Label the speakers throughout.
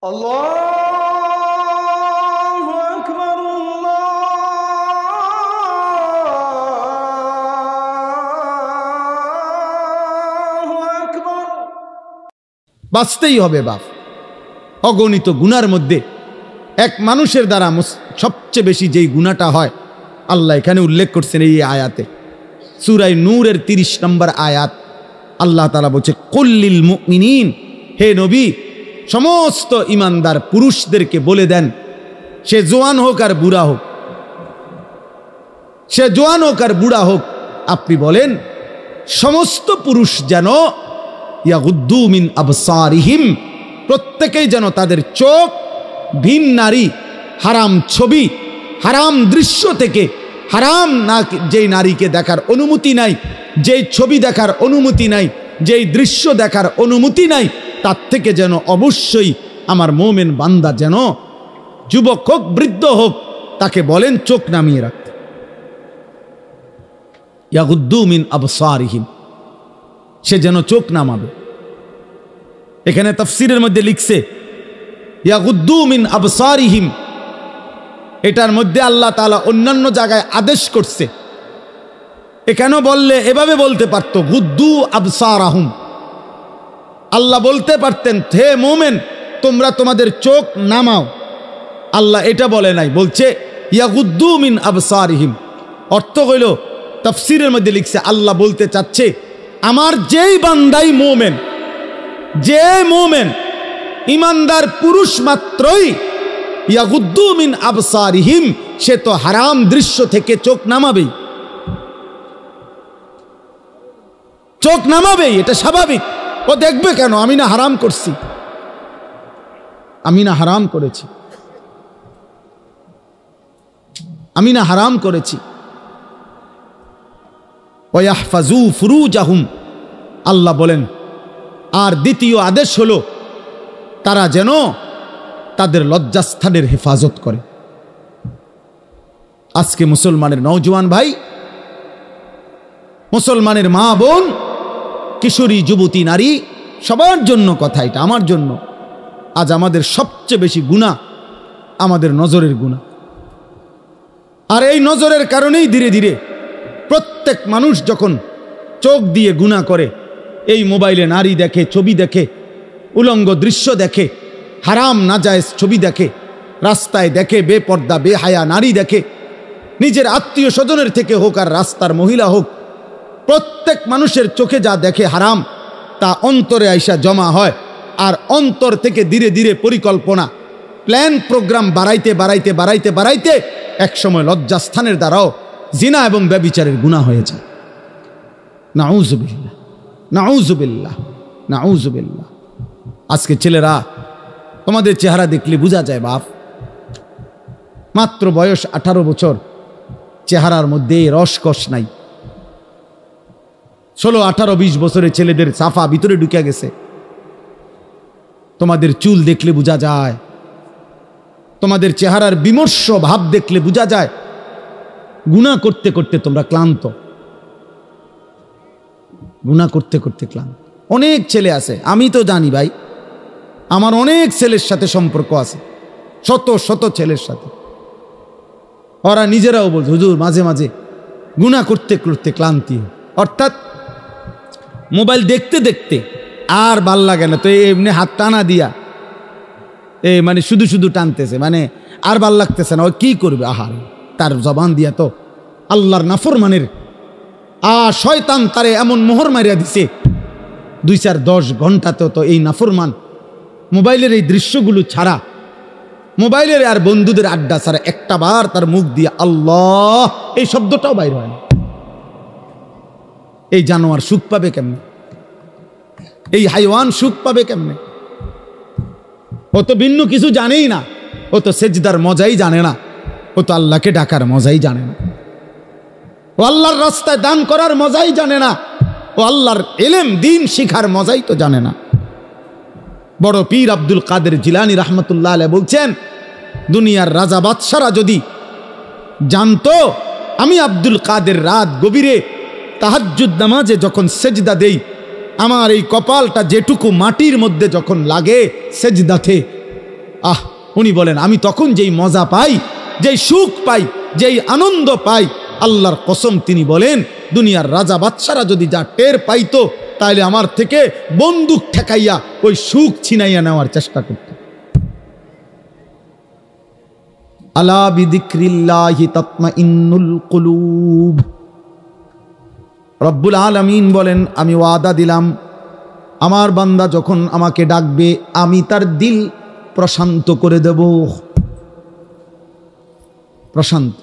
Speaker 1: আল্লাহু আকবার, আল্লাহু আকবার।
Speaker 2: বাঁচতেই হবে বাপ। অগণিত গুনার মধ্যে এক মানুষের দ্বারা সবচেয়ে বেশি যেই গুনাহটা হয় আল্লাহ এখানে উল্লেখ করছেন এই আয়াতে। সূরা নূরের 30 নম্বর আয়াত। আল্লাহ তাআলা বলছে, কুল্লিল মুমিনিন, হে নবী সমস্ত ইমানদার পুরুষদেরকে বলে দেন, সে জোয়ান হোক আর বুড়া হোক, সে জোয়ান হোক আর বুড়া হোক, আপনি বলেন সমস্ত পুরুষ যেন ইয়াগুদ্দু মিন আবসারিহিম, প্রত্যেকেই যেন তাদের চোখ ভিন নারী, হারাম ছবি, হারাম দৃশ্য থেকে, হারাম না যেই নারীকে দেখার অনুমতি নাই, যেই ছবি দেখার অনুমতি নাই, যেই দৃশ্য দেখার অনুমতি নাই, তার থেকে যেন অবশ্যই আমার মুমিন বান্দা যেন যুবক হোক বৃদ্ধ হোক তাকে বলেন চোখ নামিয়ে রাখতে। ইয়াগুদ্দু মিন আবসারিহিম, সে যেন চোখ নামাবে। এখানে তাফসীরের মধ্যে লিখছে ইয়াগুদ্দু মিন আবসারিহিম, এটার মধ্যে আল্লাহ তাআলা অন্যান্য জায়গায় আদেশ করছে। এখানে বললে এভাবে বলতে পারত, গুদ্দু আবসারাহুম, আল্লাহ বলতে পারতেন হে মুমিন তোমরা তোমাদের চোখ নামাও। আল্লাহ এটা বলে নাই, বলছে ইয়াগুদ্দু মিন আবসারিহিম। অর্থ হইল তাফসীরের মধ্যে লিখছে আল্লাহ বলতে চাচ্ছে আমার যেই বান্দাই মুমিন, যে মুমিন ইমানদার পুরুষ মাত্রই ইয়াগুদ্দু মিন আবসারিহিম, সে তো হারাম দৃশ্য থেকে চোখ নামাবেই, চোখ নামাবেই, এটা স্বাভাবিক। ও দেখবে কেন? আমি না হারাম করছি, আমি না হারাম করেছি, আমি না হারাম করেছি। ওয়াহফাজু ফুরুজাহুম, আল্লাহ বলেন আর দ্বিতীয় আদেশ হলো তারা যেন তাদের লজ্জাস্থানের হেফাজত করে। আজকে মুসলমানের নওজোয়ান ভাই, মুসলমানের মা বোন, কিশোরী যুবতী নারী, সবার জন্য কথা, এটা আমার জন্য। আজ আমাদের সবচেয়ে বেশি গুনাহ আমাদের নজরের গুনাহ। আর এই নজরের কারণেই ধীরে ধীরে প্রত্যেক মানুষ যখন চোখ দিয়ে গুনাহ করে, এই মোবাইলে নারী দেখে, ছবি দেখে, উলঙ্গ দৃশ্য দেখে, হারাম নাজায়েজ ছবি দেখে, রাস্তায় দেখে বেপর্দা বেহায়া নারী দেখে, নিজের আত্মীয় স্বজনের থেকে হোক আর রাস্তার মহিলা হোক, প্রত্যেক মানুষের চোখে যা দেখে হারাম, তা অন্তরে আইসা জমা হয়। আর অন্তর থেকে ধীরে ধীরে পরিকল্পনা, প্ল্যান, প্রোগ্রাম বাড়াইতে বাড়াইতে বাড়াইতে বাড়াইতে একসময় লজ্জাস্থানের দ্বারাও জিনা এবং ব্যভিচারের গুনাহ হয়ে যায়। নাউযুবিল্লাহ, নাউযুবিল্লাহ, নাউযুবিল্লাহ। আজকে ছেলেরা তোমাদের চেহারা দেখলে বোঝা যায় বাপ, মাত্র বয়স 18 বছর, চেহারার মধ্যে রসকস নাই। 16, 18, 20 বছরের ছেলেদের সাফা ভিতরে ঢুকে গেছে। তোমাদের চুল দেখলে বোঝা যায়, তোমাদের চেহারার বিমর্ষ ভাব দেখলে বোঝা যায় গুনাহ করতে করতে তোমরা ক্লান্ত, গুনাহ করতে করতে ক্লান্ত। অনেক ছেলে আছে, আমি তো জানি ভাই, আমার অনেক ছেলের সাথে সম্পর্ক আছে, শত শত ছেলের সাথে। ওরা নিজেরাও বলছে হুজুর মাঝে মাঝে গুনাহ করতে করতে ক্লান্তি, অর্থাৎ মোবাইল দেখতে দেখতে আর ভাল লাগে না, তো এমনি হাত টানা দিয়া মানে শুধু শুধু টানতেছে, মানে আর ভাল লাগতেছে না, ও কি করবে? আহার, তার জবান দিয়া তো আল্লাহর নাফরমানের শয়তান তারে এমন মোহর মারিয়া দিছে, 2-4-10 ঘন্টাতেও তো এই নাফরমান মোবাইলের এই দৃশ্যগুলো ছাড়া, মোবাইলের আর বন্ধুদের আড্ডা ছাড়া একটা বার তার মুখ দিয়ে আল্লাহ এই শব্দটাও বাইর হয় না। এই জানোয়ার সুখ পাবে কেমনে? এই হাইওয়ান সুখ পাবে কেমনে? ও তো ভিন্ন কিছু জানেই না, ও তো সেজদার মজাই জানে না, ও তো আল্লাহকে ডাকার মজাই জানে না, ও আল্লাহর রাস্তায় দান করার মজাই জানে না, ও আল্লাহর ইলম দ্বীন শিখার মজাই তো জানে না। বড় পীর আব্দুল কাদের জিলানী রাহমাতুল্লাহ আলাইহি বলছেন, দুনিয়ার রাজা বাদশারা যদি জানতো আমি আব্দুল কাদের রাত গভীরে তাহাজ্জুদ নামাজে যখন সেজদা দেই, আমার এই কপালটা যেটুকু মাটির মধ্যে যখন লাগে সেজদাতে, উনি বলেন আমি তখন যেই মজা পাই, যেই সুখ পাই, যেই আনন্দ পাই, আল্লাহর কসম তিনি বলেন দুনিয়ার রাজা বাদশারা যদি যা টের পাইতো তাহলে আমার থেকে বন্দুক ঠেকাইয়া ওই সুখ ছিনাইয়া নেওয়ার চেষ্টা করত। আলা বিযিক্রিল্লাহি তাতমাইন্নুল কুলুব। রব্বুল আলামিন বলেন আমি ওয়াদা দিলাম আমার বান্দা যখন আমাকে ডাকবে আমি তার দিল প্রশান্ত করে দেব। প্রশান্ত,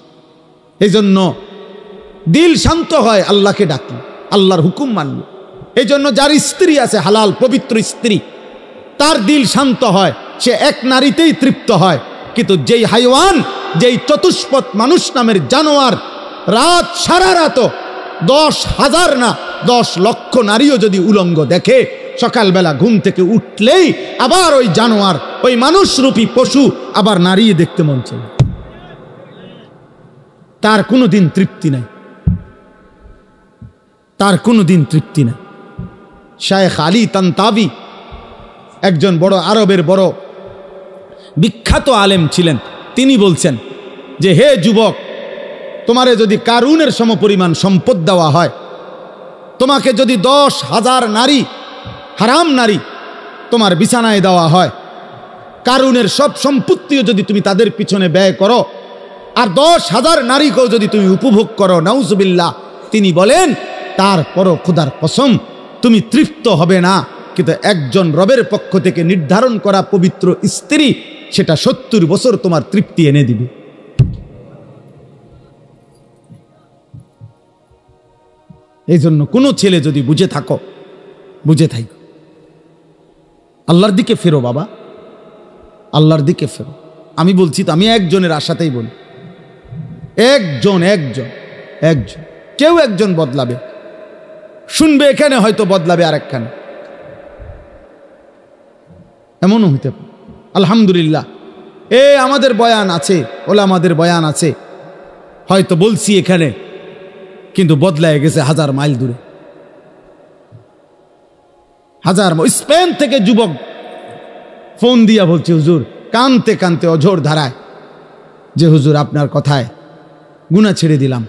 Speaker 2: এই জন্য দিল শান্ত হয় আল্লাহকে ডাকলে, আল্লাহর হুকুম মানলে। এই জন্য যার স্ত্রী আছে হালাল পবিত্র স্ত্রী, তার দিল শান্ত হয়, সে এক নারীতেই তৃপ্ত হয়। কিন্তু যেই হাইওয়ান, যেই চতুষ্পদ মানুষ নামের জানোয়ার রাত সারা রাত 10,000 না 10 লক্ষ নারীও যদি উলঙ্গ দেখে, সকালবেলা ঘুম থেকে উঠলেই আবার ওই জানোয়ার, ওই মানুষরূপী পশু আবার নারী দেখতে মন চায়। তার কোনো দিন তৃপ্তি নাই, তার কোনো দিন তৃপ্তি নাই। শায়েখ আলী তানতাবি একজন বড় আরবের বড় বিখ্যাত আলেম ছিলেন। তিনি বলছেন যে হে যুবক, তোমারে যদি কারুনের সমপরিমাণ সম্পদ দেওয়া হয়, তোমাকে যদি 10,000 নারী, হারাম নারী তোমার বিছানায় দেওয়া হয়, কারুনের সব সম্পত্তিও যদি তুমি তাদের পিছনে ব্যয় করো, আর 10,000 নারীকেও যদি তুমি উপভোগ করো, নাউজুবিল্লাহ, তিনি বলেন তারপরও খোদার কসম তুমি তৃপ্ত হবে না। কিন্তু একজন রবের পক্ষ থেকে নির্ধারণ করা পবিত্র স্ত্রী, সেটা 70 বছর তোমার তৃপ্তি এনে দিবে। এই জন্য কোনো ছেলে যদি বুঝে থাকো, বুঝে থাকো, আল্লাহর দিকে ফেরো বাবা, আল্লাহর দিকে ফেরো। আমি বলছি তো, আমি একজনের আশাতেই বলি, একজন কেউ একজন বদলাবে, শুনবে এখানে, হয়তো বদলাবে আরেকখানে, এমনও হইতে পারে। আলহামদুলিল্লাহ, আমাদের বয়ান আছে, ওলামাদের বয়ান আছে, হয়তো বলছি এখানে, কিন্তু বদলায় গেছে 1000 মাইল দূরে। 1000 স্পেন থেকে যুবক ফোন দিয়া বলছে হুজুর, কানতে কানতে অঝোর ধারায়, যে হুজুর আপনার কথায় গুনাহ ছেড়ে দিলাম,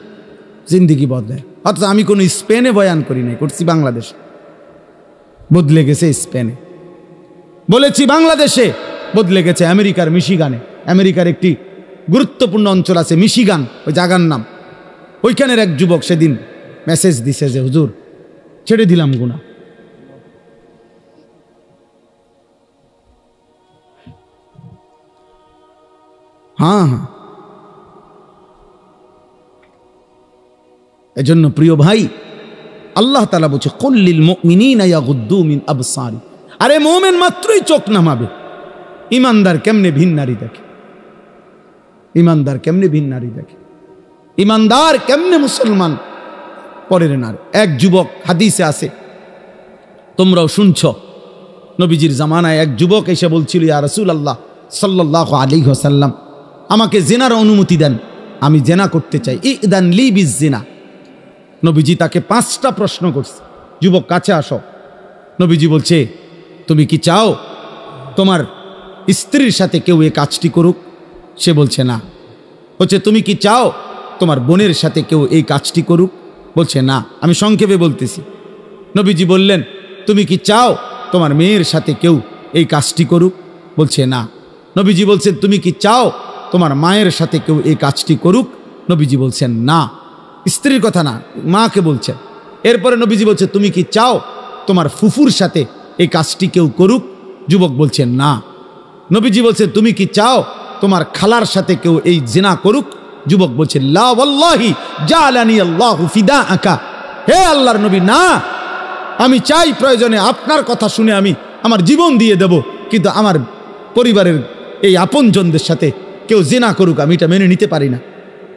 Speaker 2: জিন্দিগি বদলায়। অথচ আমি কোনো স্পেনে বয়ান করি নাই, করছি বাংলাদেশ, বদলে গেছে স্পেনে। বলেছি বাংলাদেশে, বদলে গেছে আমেরিকার মিশিগানে। আমেরিকার একটি গুরুত্বপূর্ণ অঞ্চল আছে মিশিগান, ওই জায়গার নাম। ওইখানের এক যুবক সেদিন মেসেজ দিছে যে হুজুর ছেড়ে দিলাম গুনাহ। হ্যাঁ, এজন্য প্রিয় ভাই, আল্লাহ তাআলা বলছে কুল্লিল মুমিনিনা ইয়াগুদ্দু মিন আবসারি। আরে মুমিন মাত্রই চোখ নামাবে, ইমানদার কেমনে ভিন নারী দেখে, ইমানদার কেমনে ভিন নারী দেখে, ইমানদার কেমনে মুসলমান পরের নারী। এক যুবক, হাদিসে আছে, তোমরাও শুনছ, নবীজির জামানায় এক যুবক এসে বলছিল, ইয়া রাসূলুল্লাহ সাল্লাল্লাহু আলাইহি ওয়াসাল্লাম, আমাকে জিনার অনুমতি দেন, আমি জিনা করতে চাই, ইদান লি বিজিনা। নবীজি তাকে 5টা প্রশ্ন করছে, যুবক কাছে আসো। নবীজি বলছে তুমি কি চাও তোমার স্ত্রীর সাথে কেউ এই কাজটি করুক? সে বলছে না। বলছে তুমি কি চাও তোমার বোনের সাথে কেউ এই কাজটি করুক? বলছে না। আমি সংক্ষেপে বলতেছি। নবীজি বললেন তুমি কি চাও তোমার মেয়ের সাথে কেউ এই কাজটি করুক? বলছে না। নবীজি বলছেন তুমি কি চাও তোমার মায়ের সাথে কেউ এই কাজটি করুক? নবীজি বলছেন না। স্ত্রীর কথা না, মাকে বলছেন। এরপরে নবীজি বলছে তুমি কি চাও তোমার ফুফুর সাথে এই কাজটি কেউ করুক? যুবক বলছেন না। নবীজি বলছে তুমি কি চাও তোমার খালার সাথে কেউ এই জিনা করুক? যুবক বলছে লা ওয়াল্লাহি জালানি আল্লাহু ফিদাআকা। হে আল্লাহর নবী, না, আমি চাই প্রয়োজনে আপনার কথা শুনে আমি আমার জীবন দিয়ে দেব, কিন্তু আমার পরিবারের এই আপনজনদের সাথে কেউ জিনা করুক আমি এটা মেনে নিতে পারি না।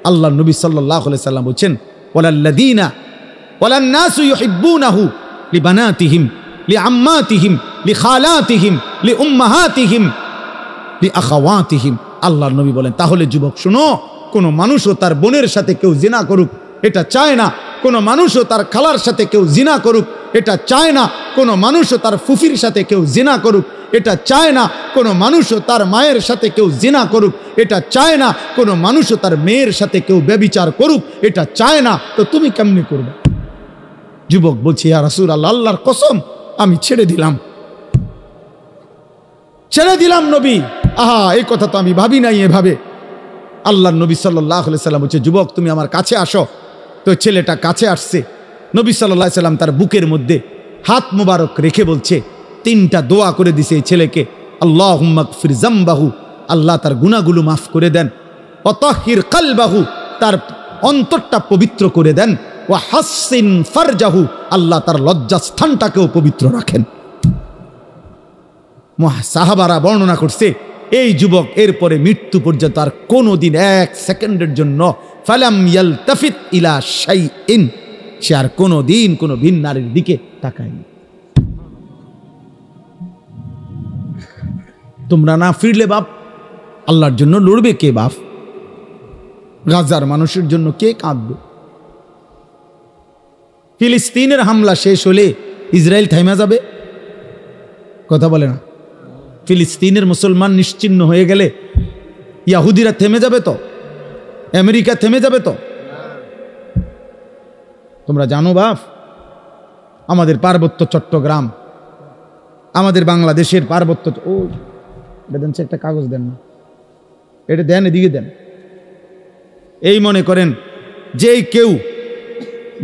Speaker 2: আল্লাহর নবী সাল্লাল্লাহু আলাইহি সাল্লাম বলছেন ওয়ালাল্লাযীনা ওয়ালান্নাসু ইউহিব্বুনাহু লিবানাতিহিম লিআম্মাতিহিম লিখালাতিহিম লিউম্মাহাতিহিম লিআখাওয়াতিহিম। আল্লাহর নবী বলেন তাহলে যুবক শুনো, কোন মানুষও তার বোনের সাথে কেউ জিনা করুক এটা চায় না, কোন মানুষও তার খালার সাথে কেউ জিনা করুক এটা চায় না কোনো মানুষও তার ফুফির সাথে কেউ জিনা করুক, এটা চায় না কোনো মানুষও তার মায়ের সাথে কেউ জিনা করুক, এটা চায় না কোনো মানুষও তার মেয়ের সাথে কেউ ব্যভিচার করুক, এটা চায় না। তো তুমি কেমনে করবে? যুবক বলছি, ইয়া রাসূলুল্লাহ, আল্লাহর কসম আমি ছেড়ে দিলাম নবী। আহা, এই কথা তো আমি ভাবি নাই এভাবে। আল্লাহর নবী সাল্লাল্লাহু আলাইহি সাল্লাম বলছে, যুবক তুমি আমার কাছে আসো। তো ছেলেটা কাছে আসছে। নবী সাল্লাল্লাহু আলাইহি সাল্লাম তার বুকের মধ্যে হাত মুবারক রেখে বলছে, তিনটা দোয়া করে দিছে এই ছেলেকে। আল্লাহুম্মা গফির যামবাহু, আল্লাহ তার গুনাহগুলো মাফ করে দেন। ওয়া তাহহির কলবাহু, তার অন্তরটা পবিত্র করে দেন। ওয়া হাসসিন ফারজাহু, আল্লাহ তার লজ্জাস্থানটাকেও পবিত্র রাখেন। সাহাবারা বর্ণনা করছে, এই যুবক এরপরে মৃত্যু পর্যন্ত আর কোনোদিন এক সেকেন্ডের জন্য ফালাম ইয়ালতাফিত ইলা শাইইন, সে আর কোনোদিন কোনো ভিন নারীর দিকে তাকায়নি। তোমরা না ফিরলে বাপ, আল্লাহর জন্য লড়বে কে বাপ? গাজার মানুষের জন্য কে কাঁদবে? ফিলিস্তিনের হামলা শেষ হলে ইসরায়েল থাইমা যাবে? কথা বলে না। ফিলিস্তিনের মুসলমান নিশ্চিহ্ন হয়ে গেলে ইয়াহুদিরা থেমে যাবে তো? আমেরিকা থেমে যাবে তো? তোমরা জানো বাপ, আমাদের পার্বত্য চট্টগ্রাম, আমাদের বাংলাদেশের পার্বত্য, ও দেন একটা কাগজ দেন না, এটা দেন, এদিকে দেন। এই মনে করেন যেই কেউ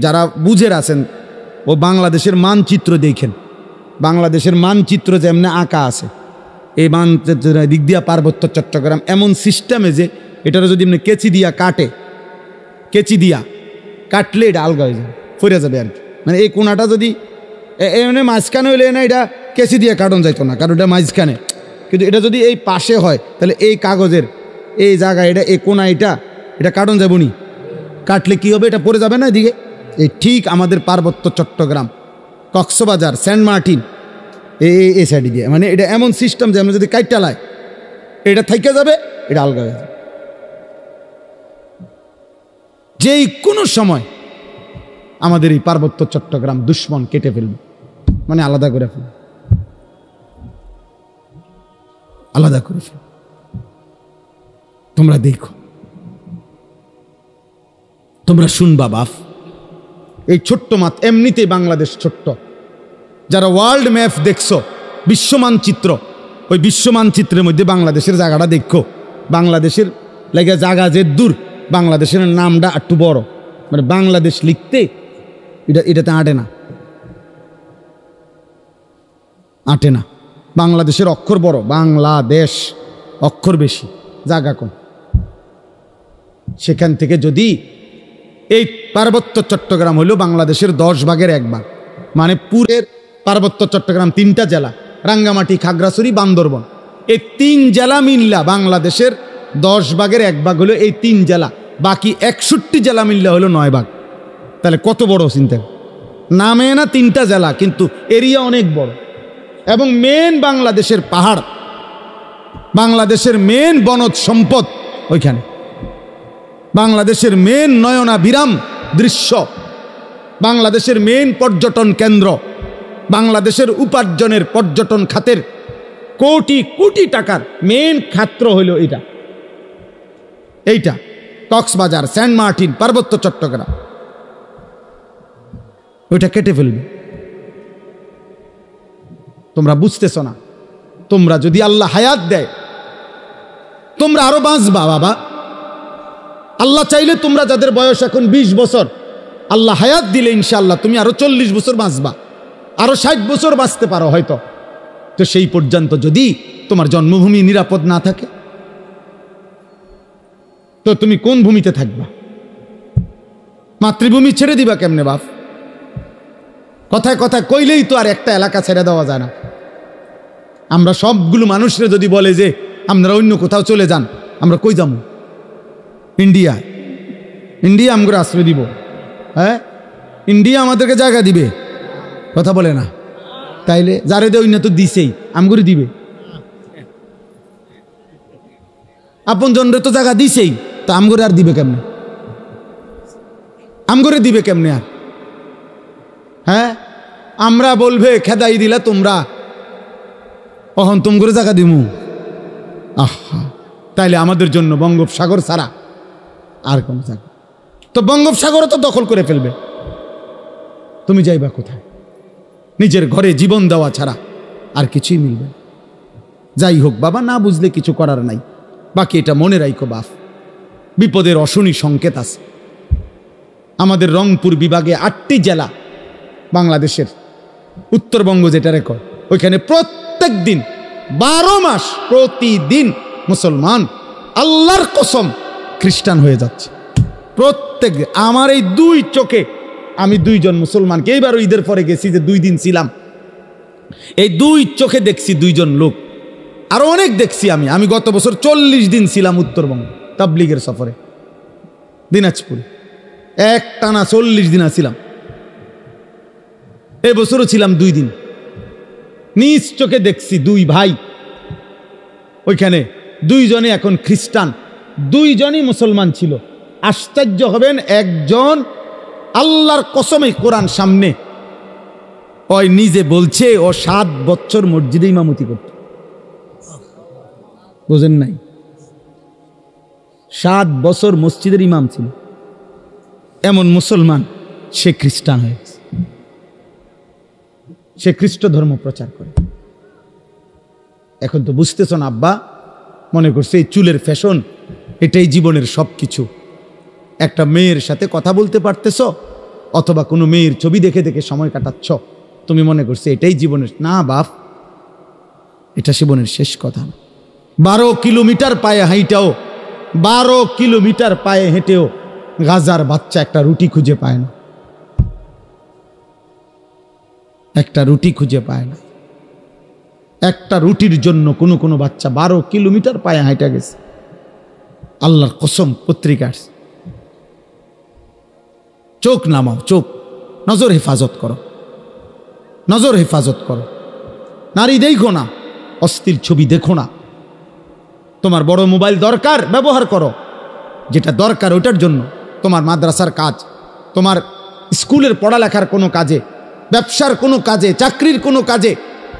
Speaker 2: যারা বুঝের আছেন, ও বাংলাদেশের মানচিত্র দেখেন, বাংলাদেশের মানচিত্র যেমন আঁকা আছে, এই মানচিত্র দিক দিয়া পার্বত্য চট্টগ্রাম এমন সিস্টেমে যে এটারও যদি এমনি কেচি দিয়া কাটে, কেচি দিয়া কাটলে এটা আলগা হয়ে যাবে, ফিরে যাবে আর কি। মানে এই কোনাটা যদি এমনি মাঝখানে হইলে না, এটা কেচি দিয়ে কাটন যাইতো না, কারণ এটা মাঝখানে। কিন্তু এটা যদি এই পাশে হয়, তাহলে এই কাগজের এই জায়গায় এটা এই কোনা এটা কাটন যাবো নি, কাটলে কি হবে? এটা পড়ে যাবে না এদিকে। এই ঠিক আমাদের পার্বত্য চট্টগ্রাম, কক্সবাজার, সেন্ট মার্টিন, এই সাইডে দিয়ে, মানে এটা এমন সিস্টেম যে আমরা যদি কাইটালায় এটা থাইকে যাবে, এটা আলগা হয়ে যাবে। যেই কোনো সময় আমাদের এই পার্বত্য চট্টগ্রাম দুশ্মন কেটে ফেলবে, মানে আলাদা করে ফেলবে, আলাদা করে ফেলবে। তোমরা দেখো, তোমরা শুনবা বাপ, এই ছোট্ট মাত এমনিতেই বাংলাদেশ ছোট্ট। যারা ওয়ার্ল্ড ম্যাপ দেখছো, বিশ্ব মানচিত্র, ওই বিশ্ব মানচিত্রের মধ্যে বাংলাদেশের জায়গাটা দেখো। বাংলাদেশের লাগে জায়গা যে দূর, বাংলাদেশের নামটা একটু বড়, মানে বাংলাদেশ লিখতে এটাতে আটে না। বাংলাদেশের অক্ষর বড়, বাংলাদেশ অক্ষর বেশি, জায়গা কম। সেখান থেকে যদি এই পার্বত্য চট্টগ্রাম হলো বাংলাদেশের 10 ভাগের 1 ভাগ, মানে পুরের পার্বত্য চট্টগ্রাম 3টা জেলা, রাঙ্গামাটি, খাগড়াছড়ি, বান্দরবন, এই 3 জেলা মিল্লা বাংলাদেশের 10 ভাগের 1 ভাগ হলো এই 3 জেলা। বাকি 61 জেলা মিল্লা হলো 9 ভাগ। তাহলে কত বড় চিন্তা! নামে না 3টা জেলা, কিন্তু এরিয়া অনেক বড়। এবং মেন বাংলাদেশের পাহাড়, বাংলাদেশের মেন বনজ সম্পদ ওইখানে, বাংলাদেশের মেন নয়নাভিরাম দৃশ্য, বাংলাদেশের মেন পর্যটন কেন্দ্র, বাংলাদেশের উপার্জনের পর্যটন খাতের কোটি কোটি টাকার মেন ক্ষেত্র হইল এইটা কক্সবাজার, সেন্ট মার্টিন, পার্বত্য চট্টগ্রাম। ওইটা কেটে ফেলবে। তোমরা বুঝতেছ না। তোমরা যদি আল্লাহ হায়াত দেয়, তোমরা আরো বাঁচবা বাবা। আল্লাহ চাইলে তোমরা যাদের বয়স এখন 20 বছর, আল্লাহ হায়াত দিলে ইনশাআল্লাহ তুমি আরো 40 বছর বাঁচবা, আরো 60 বছর বাঁচতে পারো হয়তো। তো সেই পর্যন্ত যদি তোমার জন্মভূমি নিরাপদ না থাকে, তো তুমি কোন ভূমিতে থাকবা? মাতৃভূমি ছেড়ে দিবা কেমনে বাপ? কথায় কথায় কইলেই তো আর একটা এলাকা ছেড়ে দেওয়া যায় না। আমরা সবগুলো মানুষরা যদি বলে যে আমরা অন্য কোথাও চলে যান, আমরা কই যাবো? ইন্ডিয়া আমাকে আশ্রয় দিব? হ্যাঁ, ইন্ডিয়া আমাদেরকে জায়গা দিবে? কথা বলে না। তাইলে যারে দে অন্য তো দিছেই, আমগরে দিবে। আপন জনরে তো জায়গা দিছেই, তো আমগরে আর দিবে কেমনে? আমগরে দিবে কেমনে আর? হ্যাঁ, আমরা বলবে খেদাই দিলা তোমরা, অহন তুম করে জায়গা দিমু। আহা, তাইলে আমাদের জন্য বঙ্গোপসাগর ছাড়া আর কোন জায়গা? তো বঙ্গোপসাগরও তো দখল করে ফেলবে, তুমি যাইবা কোথায়? নিজের ঘরে জীবন দেওয়া ছাড়া আর কিছুই মিলবে। যাই হোক বাবা, না বুঝলে কিছু করার নাই। বাকি এটা মনে রাখো বাপ, বিপদের অশনি সংকেত আছে। আমাদের রংপুর বিভাগে 8টি জেলা বাংলাদেশের, উত্তরবঙ্গ যেটা রেকর্ড, ওইখানে প্রত্যেক দিন 12 মাস প্রতিদিন মুসলমান আল্লাহর কসম খ্রিস্টান হয়ে যাচ্ছে। প্রত্যেক, আমার এই 2 চোখে আমি 2 জন মুসলমানকে, এইবার ঈদের পরে গেছি যে 2 দিন ছিলাম, এই 2 চোখে দেখছি 2 জন লোক। আরো অনেক দেখছি আমি গত বছর 40 দিন ছিলাম উত্তরবঙ্গ তাবলিগের সফরে, দিনাজপুরে এক টানা 40 দিন ছিলাম। এবছরও ছিলাম 2 দিন। নিজ চোখে দেখছি 2 ভাই, ওইখানে 2 জনই এখন খ্রিস্টান, 2 জনই মুসলমান ছিল। আশ্চর্য হবেন, একজন আল্লাহর কসমে কোরআন সামনে, ওই নিজে বলছে ও 7 বছর মসজিদে ইমামতি করত। বোঝেন নাই? 7 বছর মসজিদের ইমাম ছিল, এমন মুসলমান সে খ্রিস্টান হয়েছে, সে খ্রিস্ট ধর্ম প্রচার করে। এখন তো বুঝতেছ না আব্বা, মনে করছে এই চুলের ফ্যাশন এটাই জীবনের সব কিছু। একটা মেয়ের সাথে কথা বলতে পারতেছ, অথবা কোনো মেয়ের ছবি দেখে দেখে সময় কাটাচ্ছ, তুমি মনে করছে এটাই জীবনের। না বাপ, এটা জীবনের শেষ কথা না। 12 কিলোমিটার পায়ে হাঁটাও, 12 কিলোমিটার পায়ে হেঁটেও গাজার বাচ্চা একটা রুটি খুঁজে পায় না, একটা রুটি খুঁজে পায় না। একটা রুটির জন্য কোনো কোনো বাচ্চা 12 কিলোমিটার পায়ে হাঁটা গেছে। আল্লাহর কসম, পত্রিকা আসছে। চোখ নামাও, চোখ, নজর হেফাজত করো, নজর হেফাজত করো। নারী দেখো না, অস্থির ছবি দেখো না। তোমার বড় মোবাইল দরকার, ব্যবহার করো, যেটা দরকার ওইটার জন্য। তোমার মাদ্রাসার কাজ, তোমার স্কুলের পড়ালেখার কোনো কাজে, ব্যবসার কোনো কাজে, চাকরির কোনো কাজে,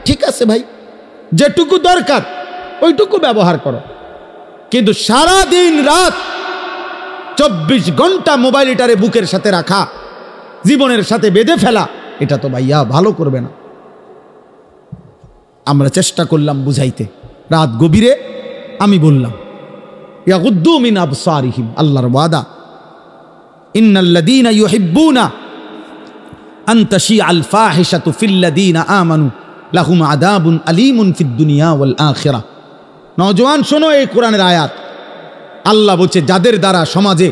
Speaker 2: ঠিক আছে ভাই, যেটুকু দরকার ওইটুকু ব্যবহার করো। কিন্তু সারা দিন রাত 24 ঘন্টা মোবাইলটারে বুকের সাথে রাখা, জীবনের সাথে বেঁধে ফেলা, এটা তো ভাইয়া ভালো করবে না। আমরা চেষ্টা করলাম বুঝাইতে, রাত গভীরে আমি বললাম, ইয়াগুদ্দু মিন আবসারিহিম, আল্লাহর ওয়াদা, ইন্নাল্লাযীনা ইউহিব্বুনা আন তাশিআল ফাহিশাতু ফিল্লাযীনা আমানু লাহুম আযাবুন আলীমুন ফিদ দুনিয়া ওয়াল আখিরাহ। নওজোয়ান শোনো এই কোরআনের আয়াত। আল্লাহ বলছে, যাদের দ্বারা সমাজে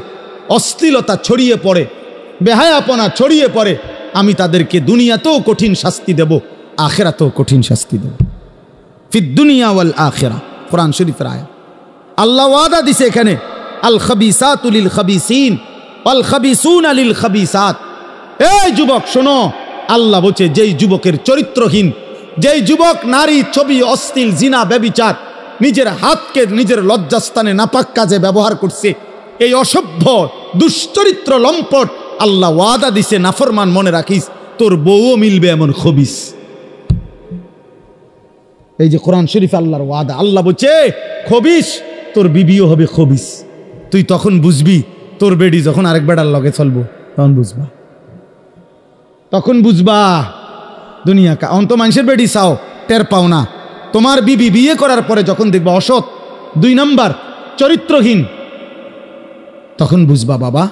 Speaker 2: অশ্লীলতা ছড়িয়ে পড়ে, বেহায়াপনা ছড়িয়ে পড়ে, আমি তাদেরকে দুনিয়াতেও কঠিন শাস্তি দেব, আখিরাতেও কঠিন শাস্তি দেব। ফিদ দুনিয়া ওয়াল আখিরাহ, কোরআন শরীফের আয়াত। আল্লাহ ওয়াদা দিছে এখানে, আল খাবিসাতু লিল খাবিসিন ওয়াল খাবিসুনা লিল খাবিসাত। এই যুবক শোনো, আল্লাহ বলছে, যেই যুবকের চরিত্রহীন, যেই যুবক নারী, ছবি, অশ্লীল, জিনা, ব্যভিচার, নিজের হাতকে নিজের লজ্জাস্থানে নাপাক কাজে ব্যবহার করছে, এই অসভ্য দুশ্চরিত্র লম্পট, আল্লাহ ওয়াদা দিছে, নাফরমান, মনে রাখিস তোর বউও মিলবে এমন খবিস। এই যে কোরআন শরীফ আল্লাহর ওয়াদা, আল্লাহ বলছে খবিস, তোর বিবিও হবে খবিস। তুই তখন বুঝবি, তোর বেডি যখন আরেক বেড়ার লগে চলবো তখন বুঝবা, তখন বুঝবা দুনিয়া কা। অন্ত মানুষের বেডি চাও, টের পাও না। তোমার বিবি বিয়ে করার পরে যখন দেখবা অসৎ, 2 নাম্বার, চরিত্রহীন, তখন বুঝবা বাবা।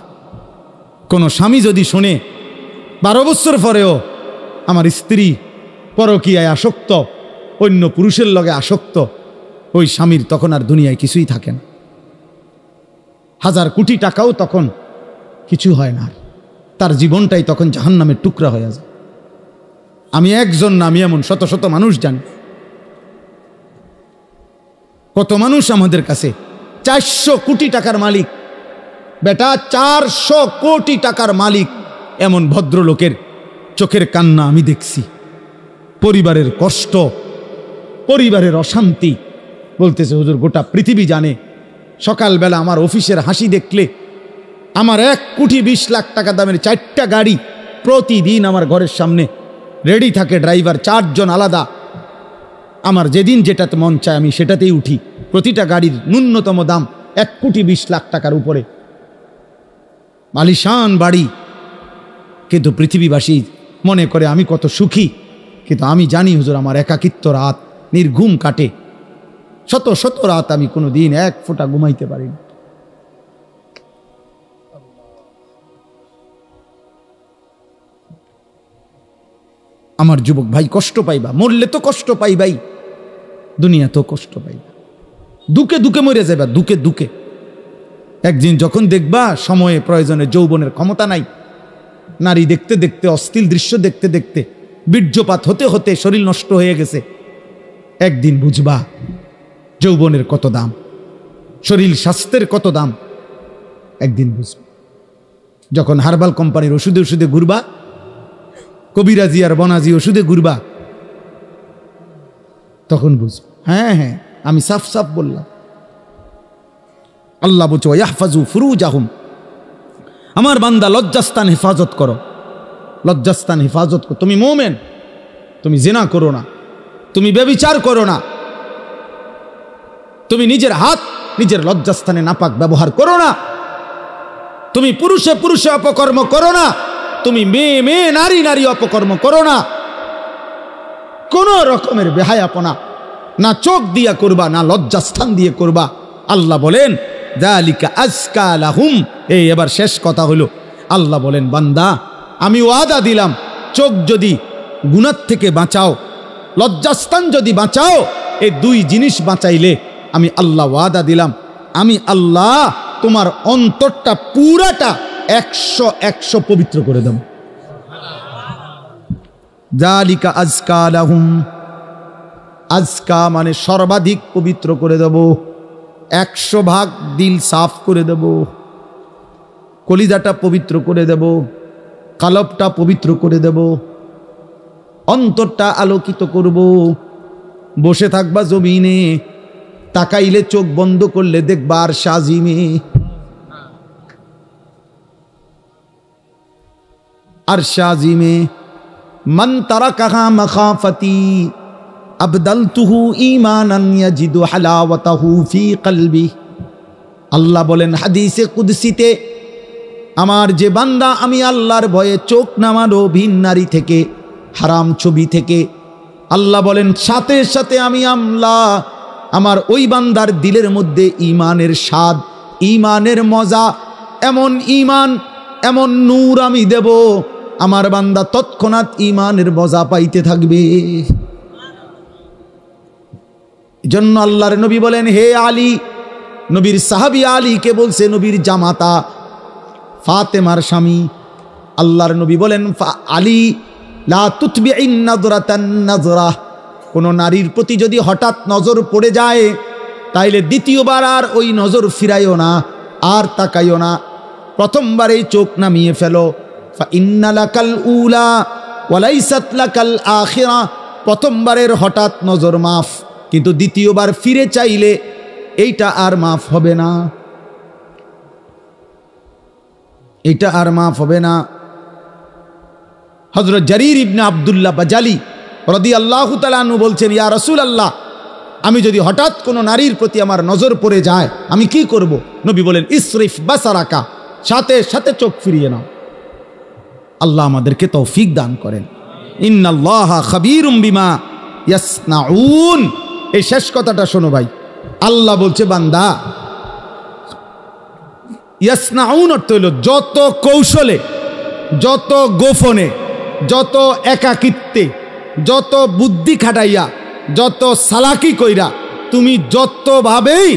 Speaker 2: কোনো স্বামী যদি শোনে 12 বছর পরেও আমার স্ত্রী পরকীয়ায় আসক্ত, অন্য পুরুষের লগে আসক্ত, ওই স্বামীর তখন আর দুনিয়ায় কিছুই থাকে না। 1000 কোটি টাকাও তখন কিছু হয় না, তার জীবনটাই তখন জাহান্নামের টুকরা হয়ে যায়। আমি একজন না, আমি এমন শত শত মানুষ জানি। কত মানুষ আমাদের কাছে 400 কোটি টাকার মালিক, বেটা 400 কোটি টাকার মালিক, এমন ভদ্রলোকের চোখের কান্না আমি দেখছি। পরিবারের কষ্ট, পরিবারের অশান্তি, বলতেছে হুজুর গোটা পৃথিবী জানে, সকালবেলা আমার অফিসের হাসি দেখলে, আমার 1 কোটি 20 লাখ টাকা দামের 4টা গাড়ি প্রতিদিন আমার ঘরের সামনে রেডি থাকে ড্রাইভার, 4 জন আলাদা। আমার যেদিন যেটাতে মন চায় আমি সেটাতেই উঠি। প্রতিটা গাড়ির ন্যূনতম দাম 1,20,00,000 টাকার উপরে, আলিশান বাড়ি। কিন্তু পৃথিবীবাসী মনে করে আমি কত সুখী, কিন্তু আমি জানি হুজুর আমার একাকিত্ব রাত নির্ঘুম কাটে। শত শত রাত আমি কোনো দিন 1 ফোঁটা ঘুমাইতে পারিনি। আমার যুবক ভাই, কষ্ট পাইবা, মরলে তো কষ্ট পাইবাই, দুনিয়া তো কষ্ট পাইবা, দুকে দুকে মরে যাবা, দুকে দুকে। একদিন যখন দেখবা সময়ে প্রয়োজনে যৌবনের ক্ষমতা নাই, নারী দেখতে দেখতে, অশ্লীল দৃশ্য দেখতে দেখতে, বীর্যপাত হতে হতে শরীর নষ্ট হয়ে গেছে, একদিন বুঝবা যৌবনের কত দাম, শরীর স্বাস্থ্যের কত দাম, একদিন বুঝবা। যখন হার্বাল কোম্পানির ওষুধে ওষুধে ঘুরবা, কবিরাজি আর বনাজি ওষুধে ঘুরবা, তখন বুঝবা। হ্যাঁ হ্যাঁ, আমি সাফ সাফ বললাম। আল্লাহ বলছে ইয়াহফাজু ফুরুজাহুম, আমার বান্দা লজ্জাস্থান হেফাজত করো, লজ্জাস্থান হেফাজত করো। তুমি মোমেন, তুমি জিনা করো না, তুমি ব্যভিচার করো না, তুমি নিজের হাত নিজের লজ্জাস্থানে নাপাক ব্যবহার করো না, তুমি পুরুষে পুরুষে অপকর্ম করো না, তুমি মেয়ে মেয়ে নারী নারী অপকর্ম করো না, কোন রকমের বেহায়াপনা না চোখ দিয়া করবা, না লজ্জাস্থান দিয়ে করবা। আল্লাহ বলেন যালিকা আজকা লাহুম। এই এবার শেষ কথা হলো, আল্লাহ বলেন বান্দা আমি ওয়াদা দিলাম, চোখ যদি গুনাহ থেকে বাঁচাও, লজ্জাস্থান যদি বাঁচাও, এই 2 জিনিস বাঁচাইলে আমি আল্লাহ ওয়াদা দিলাম, আমি আল্লাহ তোমার অন্তরটা পুরাটা 100 পবিত্র করে দেব। যালিকা আজকা লাহুম, আজকা মানে সর্বাধিক পবিত্র করে দেব, 100 ভাগ দিল সাফ করে দেব, কলিজাটা পবিত্র করে দেব, কালবটা পবিত্র করে দেব, অন্তরটা আলোকিত করব। বসে থাকবা জমিনে, তাকাইলে চোখ বন্ধ করলে দেখবা আর শাজিমে, আর শাজিমে মান তারাকাহা মাখাফাতি আবদালতুহু ঈমানান ইয়াজিদু হালাওয়াতাহু ফি কলবি। আল্লাহ বলেন হাদিসে কুদসিতে, আমার যে বান্দা আমি আল্লাহর ভয়ে চোখ নামালো ভিন নারী থেকে, হারাম ছবি থেকে, আল্লাহ বলেন সাথে সাথে আমি আল্লাহ আমার ওই বান্দার দিলের মধ্যে ঈমানের স্বাদ, ঈমানের মজা, এমন ঈমান এমন নূর আমি দেব, আমার বান্দা তৎক্ষণাৎ ঈমানের মজা পাইতে থাকবে। এজন্য আল্লাহর নবী বলেন হে আলী, নবীর সাহাবী আলীকে বলছে, নবীর জামাতা ফাতেমার স্বামী, আল্লাহর নবী বলেন আলী লা তুতবিইন নাযরাতান নাযরা, কোন নারীর প্রতি যদি হঠাৎ নজর পড়ে যায় তাইলে দ্বিতীয়বার আর ওই নজর ফিরাইও না, আর তাকাইও না, প্রথমবারেই চোখ নামিয়ে ফেলো। ফা ইন্না লাকাল উলা ওয়া লাইসাত লাকাল আখিরা, প্রথমবারের হঠাৎ নজর মাফ, কিন্তু দ্বিতীয়বার ফিরে চাইলে এইটা আর মাফ হবে না, এটা আর মাফ হবে না। হযরত জারির ইবনে আব্দুল্লাহ বাজালি রাদিয়াল্লাহু তাআলা আনহু বলছেন, ইয়া রাসূলুল্লাহ, আমি যদি হঠাৎ কোনো নারীর প্রতি আমার নজর পড়ে যায় আমি কি করব? নবী বলেন ইসরিফ বাসারাকা, সাথে সাথে চোখ ফিরিয়ে নাও। আল্লাহ আমাদেরকে তৌফিক দান করেন। ইন্নাল্লাহা খাবীরুম বিমা ইয়াসনাউন। এই শেষ কথাটা শোনো ভাই, আল্লাহ বলছে বান্দা, ইয়াসনাউন অর্থ হইল যত কৌশলে, যত গোপনে, যত একাকিত্বে, যত বুদ্ধি খাটাইয়া, যত সালাকি কইরা, তুমি যতভাবেই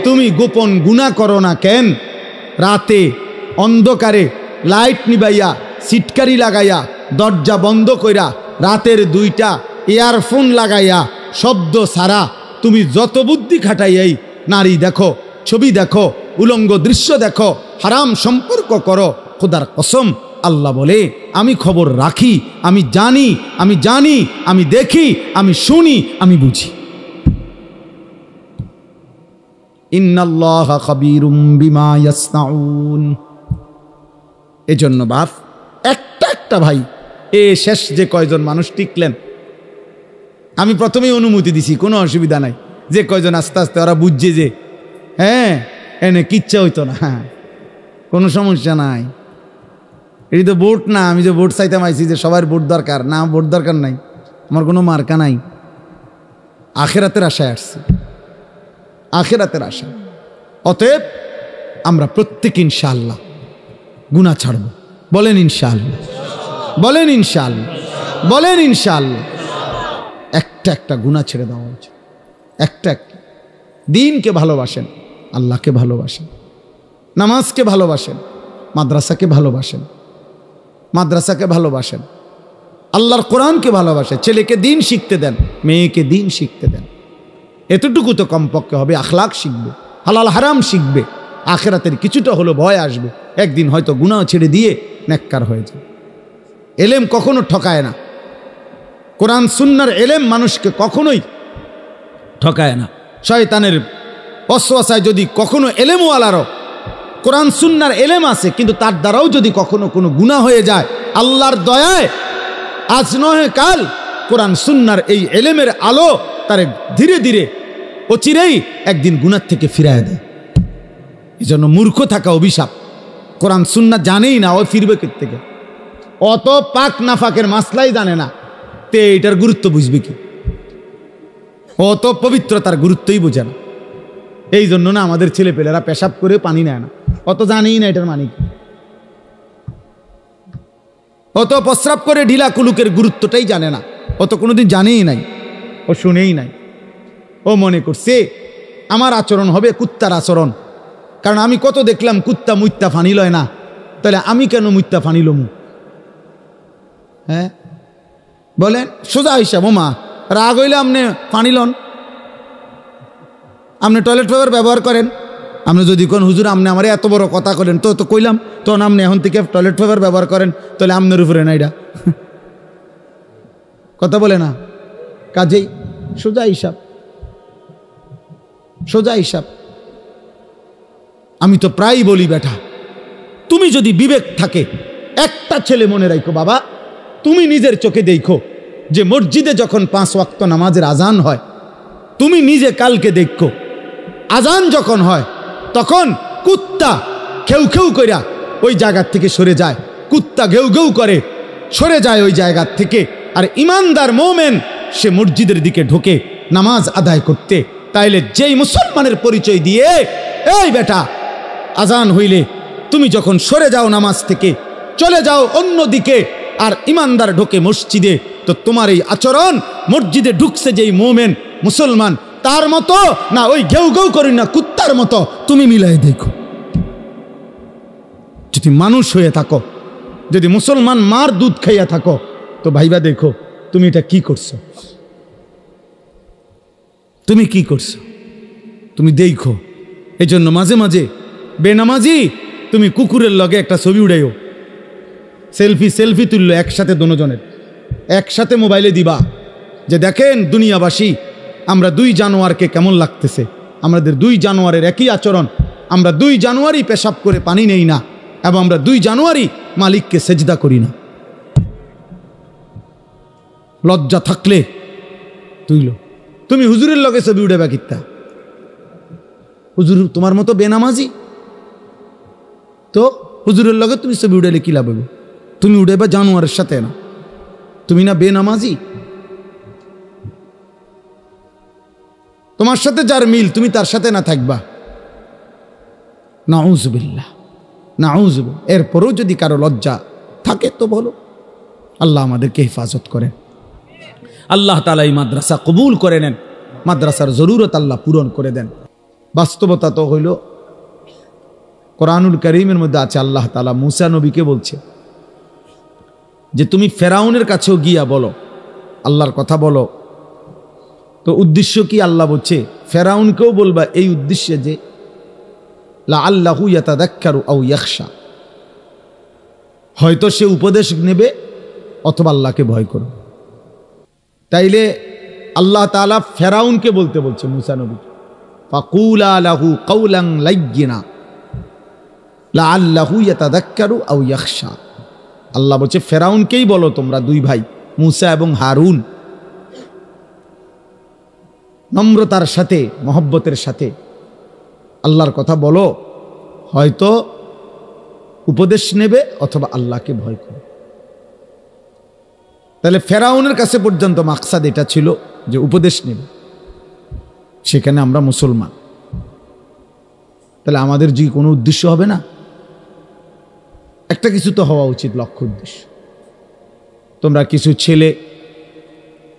Speaker 2: তুমি গোপন গুনাহ করো না কেন, রাতে অন্ধকারে লাইট নিবাইয়া, সিটকারি লাগাইয়া, দরজা বন্ধ কইরা, রাতের 2টা ইয়ারফোন লাগাইয়া, শব্দ ছাড়া তুমি যত বুদ্ধি খাটাইয়াই নারী দেখো, ছবি দেখো, উলঙ্গ দৃশ্য দেখো, হারাম সম্পর্ক করো, খোদার কসম আল্লাহ বলে আমি খবর রাখি, আমি জানি, আমি জানি, আমি দেখি, আমি শুনি, আমি বুঝি। ইন্নাল্লাহা খাবীরুম বিমা ইয়াসনাউন। এজন্য বাপ একটা একটা ভাই শেষ যে কয়জন মানুষ টিকলেন, আমি প্রথমেই অনুমতি দিছি, কোনো অসুবিধা নাই। যে কয়জন আস্তে আস্তে ওরা বুঝছে যে হ্যাঁ এনে কিচ্ছা হইতো না, হ্যাঁ কোনো সমস্যা নাই, এই তো ভোট না, আমি যে ভোট চাইতাম আইছি যে সবার ভোট দরকার না, ভোট দরকার নাই, আমার কোনো মার্কা নাই, আখেরাতের আশায় আসছি, আখেরাতের আশা। অতএব আমরা প্রত্যেক ইনশাআল্লাহ গুনাহ ছাড়ব। বলেন ইনশাআল্লাহ, বলেন ইনশাআল্লাহ, বলেন ইনশাআল্লাহ। একটা একটা গুনাহ ছেড়ে দেওয়া উচিত, একটা একটা। দিনকে ভালোবাসেন, আল্লাহকে ভালোবাসেন, নামাজকে ভালোবাসেন, মাদ্রাসাকে ভালোবাসেন, মাদ্রাসাকে ভালোবাসেন, আল্লাহর কোরআনকে ভালোবাসেন, ছেলেকে দিন শিখতে দেন, মেয়েকে দিন শিখতে দেন। এতটুকু তো কমপক্ষে হবে। আখলাক শিখবে, হালাল হারাম শিখবে, আখেরাতের কিছুটা হলো ভয় আসবে, একদিন হয়তো গুনাহ ছেড়ে দিয়ে নেককার হয়ে যায়। এলেম কখনো ঠকায় না, কোরআন সুন্নাহর এলেম মানুষকে কখনোই ঠকায় না। শয়তানের ওয়াসওয়াসায় যদি কখনো এলেমওয়ালারও কোরআন সুন্নাহর এলেম আছে, কিন্তু তার দ্বারাও যদি কখনো কোনো গুনাহ হয়ে যায়, আল্লাহর দয়ায় আজ নয় কাল কোরআন সুন্নাহর এই এলেমের আলো তারে ধীরে ধীরে অচিরেই একদিন গুনাহ থেকে ফিরায় দেয়। এই জন্য মূর্খ থাকা অভিশাপ। কোরআন সুন্নাহ জানেই না, ও ফিরবে কোথা থেকে? অত পাক নাফাকের মাসলাই জানে না, তে এটার গুরুত্ব বুঝবে কি? অত পবিত্রতার গুরুত্বই বোঝে না। এই জন্য না আমাদের ছেলেপেলেরা পেশাব করে পানি নেয় না, অত জানেই না এটার মানে কি। অত প্রস্রাব করে ঢিলা কুলুকের গুরুত্বটাই জানে না, অত কোনোদিন জানেই নাই, ও শুনেই নাই। ও মনে করছে আমার আচরণ হবে কুত্তার আচরণ, কারণ আমি কত দেখলাম কুত্তা মুত্তা ফানি লয় না, তাহলে আমি কেন মুত্তা ফানি লমু? হ্যাঁ বলেন, সোজা হিসাব। ওমা রাগ হইলে আপনি পানি লন, আপনি টয়লেট পেপার ব্যবহার করেন। আপনি যদি কোন হুজুর আপনি আমার এত বড় কথা করেন, তো কইলাম তখন আপনি এখন থেকে টয়লেট পেপার ব্যবহার করেন, তাহলে আপনার উপরে না এটা কথা বলে না। কাজেই সোজা হিসাব, সোজা হিসাব। আমি তো প্রায়ই বলি, বেটা তুমি যদি বিবেক থাকে, একটা ছেলে মনে রাখো বাবা, তুমি নিজের চোখে দেখো যে মসজিদে যখন 5 ওয়াক্ত নামাজের আজান হয়, তুমি নিজে কালকে দেখো আজান যখন হয় তখন কুত্তা খেউ খেউ কইরা ওই জায়গার থেকে সরে যায়, কুত্তা ঘেউ ঘেউ করে সরে যায় ওই জায়গার থেকে, আর ইমানদার মোমেন সে মসজিদের দিকে ঢোকে নামাজ আদায় করতে। তাইলে যেই মুসলমানের পরিচয় দিয়ে, এই বেটা আজান হইলে তুমি যখন সরে যাও নামাজ থেকে, চলে যাও অন্য দিকে, আর ইমানদার ঢোকে মসজিদে, তো তোমার এই আচরণ মসজিদে ঢুকছে যেই মোমেন মুসলমান তার মতো না, ওই ঘেউ ঘেউ করি না কুত্তার মতো, তুমি মিলাই দেখো। যদি মানুষ হয়ে থাকো, যদি মুসলমান মার দুধ খাইয়া থাকো, তো ভাইবা দেখো তুমি এটা কি করছো, তুমি কি করছো, তুমি দেখো। এই জন্য মাঝে মাঝে বেনামাজি তুমি কুকুরের লগে একটা ছবি উড়াইও, সেলফি তুললো একসাথে, দুজনের একসাথে মোবাইলে দিবা যে দেখেন দুনিয়াবাসী, আমরা 2 জানুয়ারকে কেমন লাগতেছে, আমাদের 2 জানুয়ারের একই আচরণ, আমরা 2 জানুয়ারি পেশাব করে পানি নেই না, এবং আমরা 2 জানুয়ারি মালিককে সেজদা করি না। লজ্জা থাকলে তুইলো। তুমি হুজুরের লগে ছবি উড়াইবা কিত্তা? হুজুর তোমার মতো বেনামাজি, তো হুজুরের লগে তুমি ছবি উড়াইলে কি লাভ হবে? তুমি উড়াইবা জানুয়ারের সাথে না, তুমি না বেনামাজি। তোমার সাথে যার মিল তুমি তার সাথে না থাকবা, নাউযুবিল্লাহ নাউযুবিল্লাহ। এরপরও যদি কারো লজ্জা থাকে তো বলো। আল্লাহ আমাদেরকে হেফাজত করেন, আল্লাহ তাআলা এই মাদ্রাসা কবুল করে নেন, মাদ্রাসার জরুরত আল্লাহ পূরণ করে দেন। বাস্তবতা তো হইল কোরআনুল কারীমের মধ্যে আছে, আল্লাহ তাআলা মুসা নবীকে বলছে যে তুমি ফেরাউনের কাছেও গিয়া বলো, আল্লাহর কথা বলো। তো উদ্দেশ্য কি? আল্লাহ বলছে ফেরাউনকেও বলবা এই উদ্দেশ্যে যে লাআল্লাহু ইয়াতাযাক্কারু আও ইয়াখশা, হয়তো সে উপদেশ নেবে অথবা আল্লাহকে ভয় করবে। তাইলে আল্লাহ তাআলা ফেরাউনকে বলতে বলছে মুসা নবী, ফাকুলা লাহু কাওলান লাইয়িনা লাআল্লাহু ইয়াতাযাক্কারু আও ইয়াখশা। আল্লাহ বলছে ফেরাউনকেই বলো তোমরা দুই ভাই মুসা এবং হারুন নম্রতার সাথে মহব্বতের সাথে আল্লাহর কথা বলো, হয়তো উপদেশ নেবে অথবা আল্লাহকে ভয় করে। তাহলে ফেরাউনের কাছে পর্যন্ত মাকসাদ এটা ছিল যে উপদেশ নেবে, সেখানে আমরা মুসলমান, তাহলে আমাদের যে কোনো উদ্দেশ্য হবে না, একটা কিছু তো হওয়া উচিত লক্ষ্য উদ্দেশ্য। তোমরা কিছু ছেলে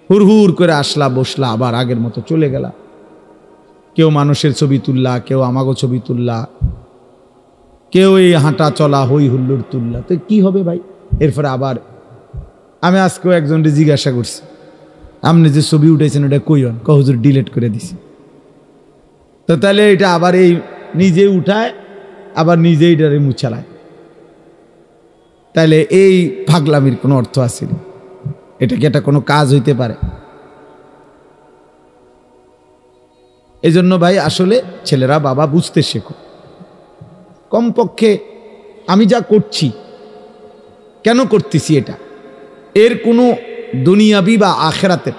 Speaker 2: হুড় করে আসলা, বসলা, আবার আগের মতো চলে গেলা। কেউ মানুষের ছবি তুললা, কেউ আমাগো ছবি তুললা, কেউ এই হাঁটা চলা হই হুল্লোড় তুললা, তো কি হবে ভাই? এরপরে আবার আমি আজকেও একজনকে জিজ্ঞাসা করছি, আপনি যে ছবি উঠেছেন ওটা কইন, হুজুর ডিলিট করে দিছি। তো তাহলে এটা আবার এই নিজে উঠায় আবার নিজেই এটারে মুছালায়, তাহলে এই পাগলামির কোনো অর্থ আছে না? এটা কি এটা কোনো কাজ হইতে পারে? এই জন্য ভাই আসলে ছেলেরা বাবা বুঝতে শেখো, কমপক্ষে আমি যা করছি কেন করতেছি, এটা এর কোনো দুনিয়াবি বা আখেরাতের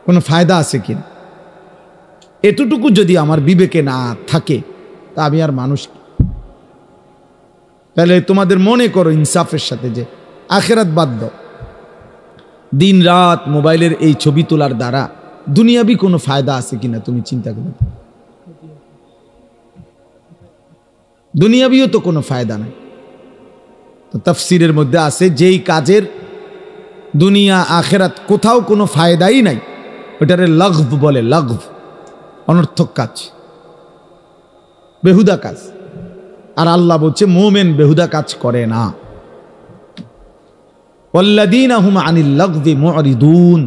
Speaker 2: কোনো ফায়দা আছে কিনা, এতটুকু যদি আমার বিবেকে না থাকে তা আমি আর মানুষ কি? তাহলে তোমাদের মনে করো ইনসাফের সাথে যে আখেরাত বাদ দাও, দিন রাত মোবাইলের এই ছবি তোলার দ্বারা দুনিয়াবি কোনো ফায়দা আছে কিনা তুমি চিন্তা করো। দুনিয়াবিও তো কোনো ফায়দা নাই। তো তাফসীরের মধ্যে আছে যেই কাজের দুনিয়া আখেরাত কোথাও কোনো ফায়দাই নাই, ওটারে লাগভ বলে, লাগভ, অনর্থক কাজ, বেহুদা কাজ। আর আল্লাহ বলছে মোমেন বেহুদা কাজ করে না। ওয়াল্লাযীনা হুম আনিল লাগযি মুরিদুন,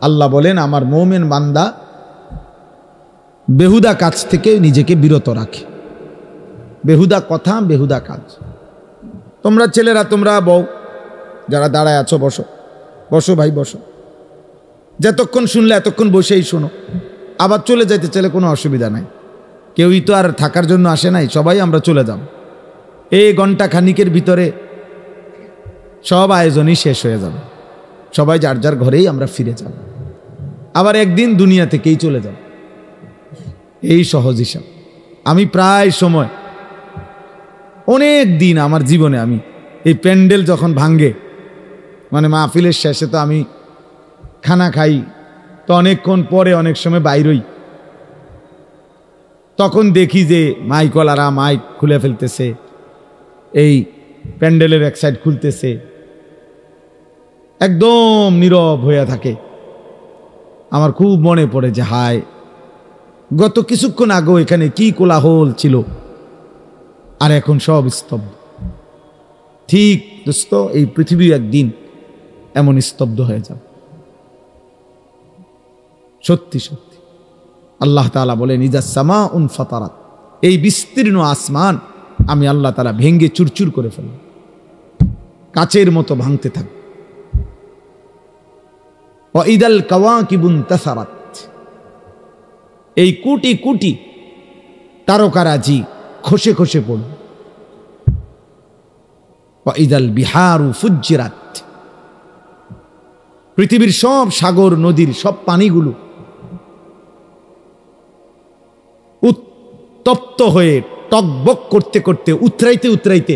Speaker 2: আল্লাহ বলেন আমার মোমেন বান্দা বেহুদা কাজ থেকে নিজেকে বিরত রাখে। বেহুদা কথা, বেহুদা কাজ। তোমরা ছেলেরা, তোমরা বউ যারা দাঁড়ায় আছো, বসো বসো ভাই বসো, যতক্ষণ শুনলে এতক্ষণ বসেই শোনো, আবার চলে যাইতে চাইলে কোনো অসুবিধা নাই, কেউই তো আর থাকার জন্য আসে নাই, সবাই আমরা চলে যাব। এই ঘন্টা খানিকের ভিতরে সব আয়োজনই শেষ হয়ে যাবে, সবাই যার যার ঘরেই আমরা ফিরে যাব, আবার একদিন দুনিয়া থেকেই চলে যাব। এই সহজ হিসাব। আমি প্রায় সময় অনেক দিন আমার জীবনে আমি এই প্যান্ডেল যখন ভাঙ্গে, মানে মাহফিলের শেষে তো আমি খানা খাই, তো অনেকক্ষণ পরে অনেক সময় বাইরই, তখন দেখি যে মাইকওয়ালারা মাইক খুলে ফেলতেছে, এই প্যান্ডেলের এক সাইড খুলতেছে, একদম নীরব হয়ে থাকে। আমার খুব মনে পড়ে যে হায়, গত কিছুক্ষণ আগেও এখানে কি কোলাহল ছিল, আর এখন সব স্তব্ধ। ঠিক দোস্ত, এই পৃথিবী একদিন এমন স্তব্ধ হয়ে যাবে। সত্যি সত্যি আল্লাহ তাআলা বলেন ইজা সামাউন ফাতারাত, এই বিস্তীর্ণ আসমান আমি আল্লাহ তাআলা ভেঙ্গে চুরচুর করে ফেলব, কাচের মতো ভাঙতে থাকবে। ওয়া ইদাল কাওয়াকিবুন তাসারাত, এই কোটি কোটি তারকারাজি খসে খসে পড়বে। ওয়া ইদাল বিহারু ফুজ্জিরাত, পৃথিবীর সব সাগর নদীর সব পানিগুলো উত্তপ্ত হয়ে টকবক করতে করতে উতরাইতে উতরাইতে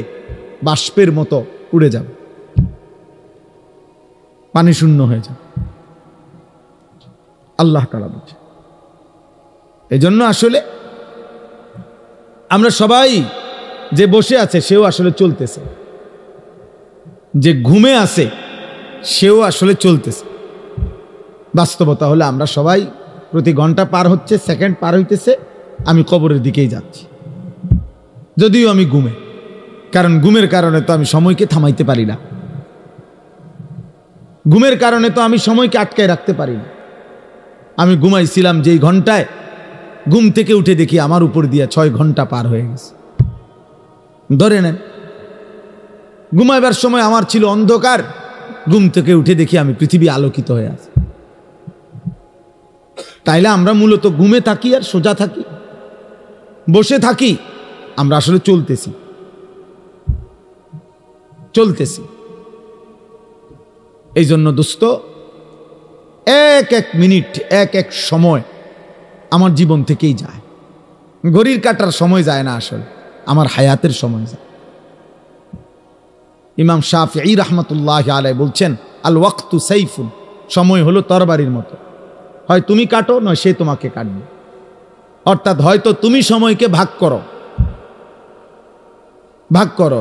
Speaker 2: বাষ্পের মতো উড়ে যাবে, পানি শূন্য হয়ে যাবে। আল্লাহ তাআলা বলছে। এই জন্য আসলে আমরা সবাই, যে বসে আছে সেও আসলে চলতেছে, যে ঘুমে আছে সেও আসলে চলতেছে। বাস্তবতা হলে আমরা সবাই প্রতি ঘন্টা পার হচ্ছে, সেকেন্ড পার হইতেছে, আমি কবরের দিকেই যাচ্ছি, যদিও আমি ঘুমে, কারণ ঘুমের কারণে তো আমি সময়কে থামাইতে পারি না, ঘুমের কারণে তো আমি সময়কে আটকায় রাখতে পারি না। আমি ঘুমাইছিলাম যেই ঘন্টায়, ঘুম থেকে উঠে দেখি আমার উপর দিয়ে 6 ঘন্টা পার হয়ে গেছে। ধরে নেন ঘুমাইবার সময় আমার ছিল অন্ধকার, ঘুম থেকে উঠে দেখি আমি পৃথিবী আলোকিত হয়ে আছে। তাইলে আমরা মূলত ঘুমে থাকি আর সোজা থাকি, বসে থাকি, আমরা আসলে চলতেছি। চলতেছি। এই জন্য দোস্ত, এক এক মিনিট, এক এক সময় আমার জীবন থেকেই যায়। ঘড়ির কাটার সময় যায় না, আসলে আমার হায়াতের সময় যায়। ইমাম শাফিঈ রাহমাতুল্লাহি আলাইহি বলছেন, আল ওয়াক্তু সাইফুন, সময় হলো তরবারির মতো, হয় তুমি কাটো নয় সে তোমাকে কাটবে। অর্থাৎ হয়তো তুমি সময়কে ভাগ করো,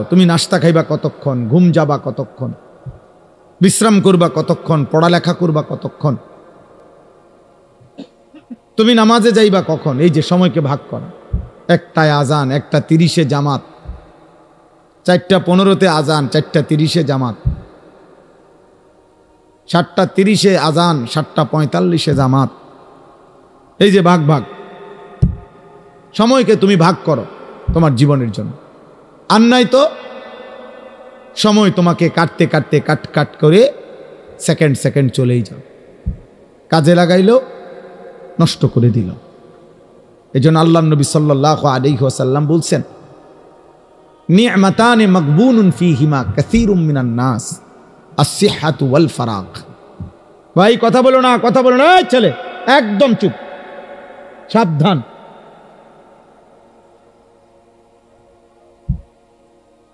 Speaker 2: তুমি নাস্তা খাইবা কতক্ষণ, ঘুম যাবা কতক্ষণ, বিশ্রাম করবা কতক্ষণ, পড়ালেখা করবা কতক্ষণ, তুমি নামাজে যাইবা কখন, এই যে সময়কে ভাগ করা। 1টায় আজান, 1:30 জামাত, 4:15 আজান, 4:30 জামাত, 7:30 আজান, 7:45 জামাত। এই যে ভাগ ভাগ সময়কে তুমি ভাগ করো তোমার জীবনের জন্য। আর নাই তো সময় তোমাকে কাটতে কাটতে কাট করে সেকেন্ড সেকেন্ড চলেই যাও, কাজে লাগাইলো নষ্ট করে দিল। এই জন্য আল্লাহ নবী সাল্লাল্লাহু আলাইহি ওয়াসাল্লাম বলছেন, নি'মাতানি মাগবুনুন ফীহিমা কাসীরুম মিনান নাস, আস-সিহহাতু ওয়াল ফারাগ। ভাই কথা বলো না, কথা বলো না, ছেলে একদম চুপ, সাবধান।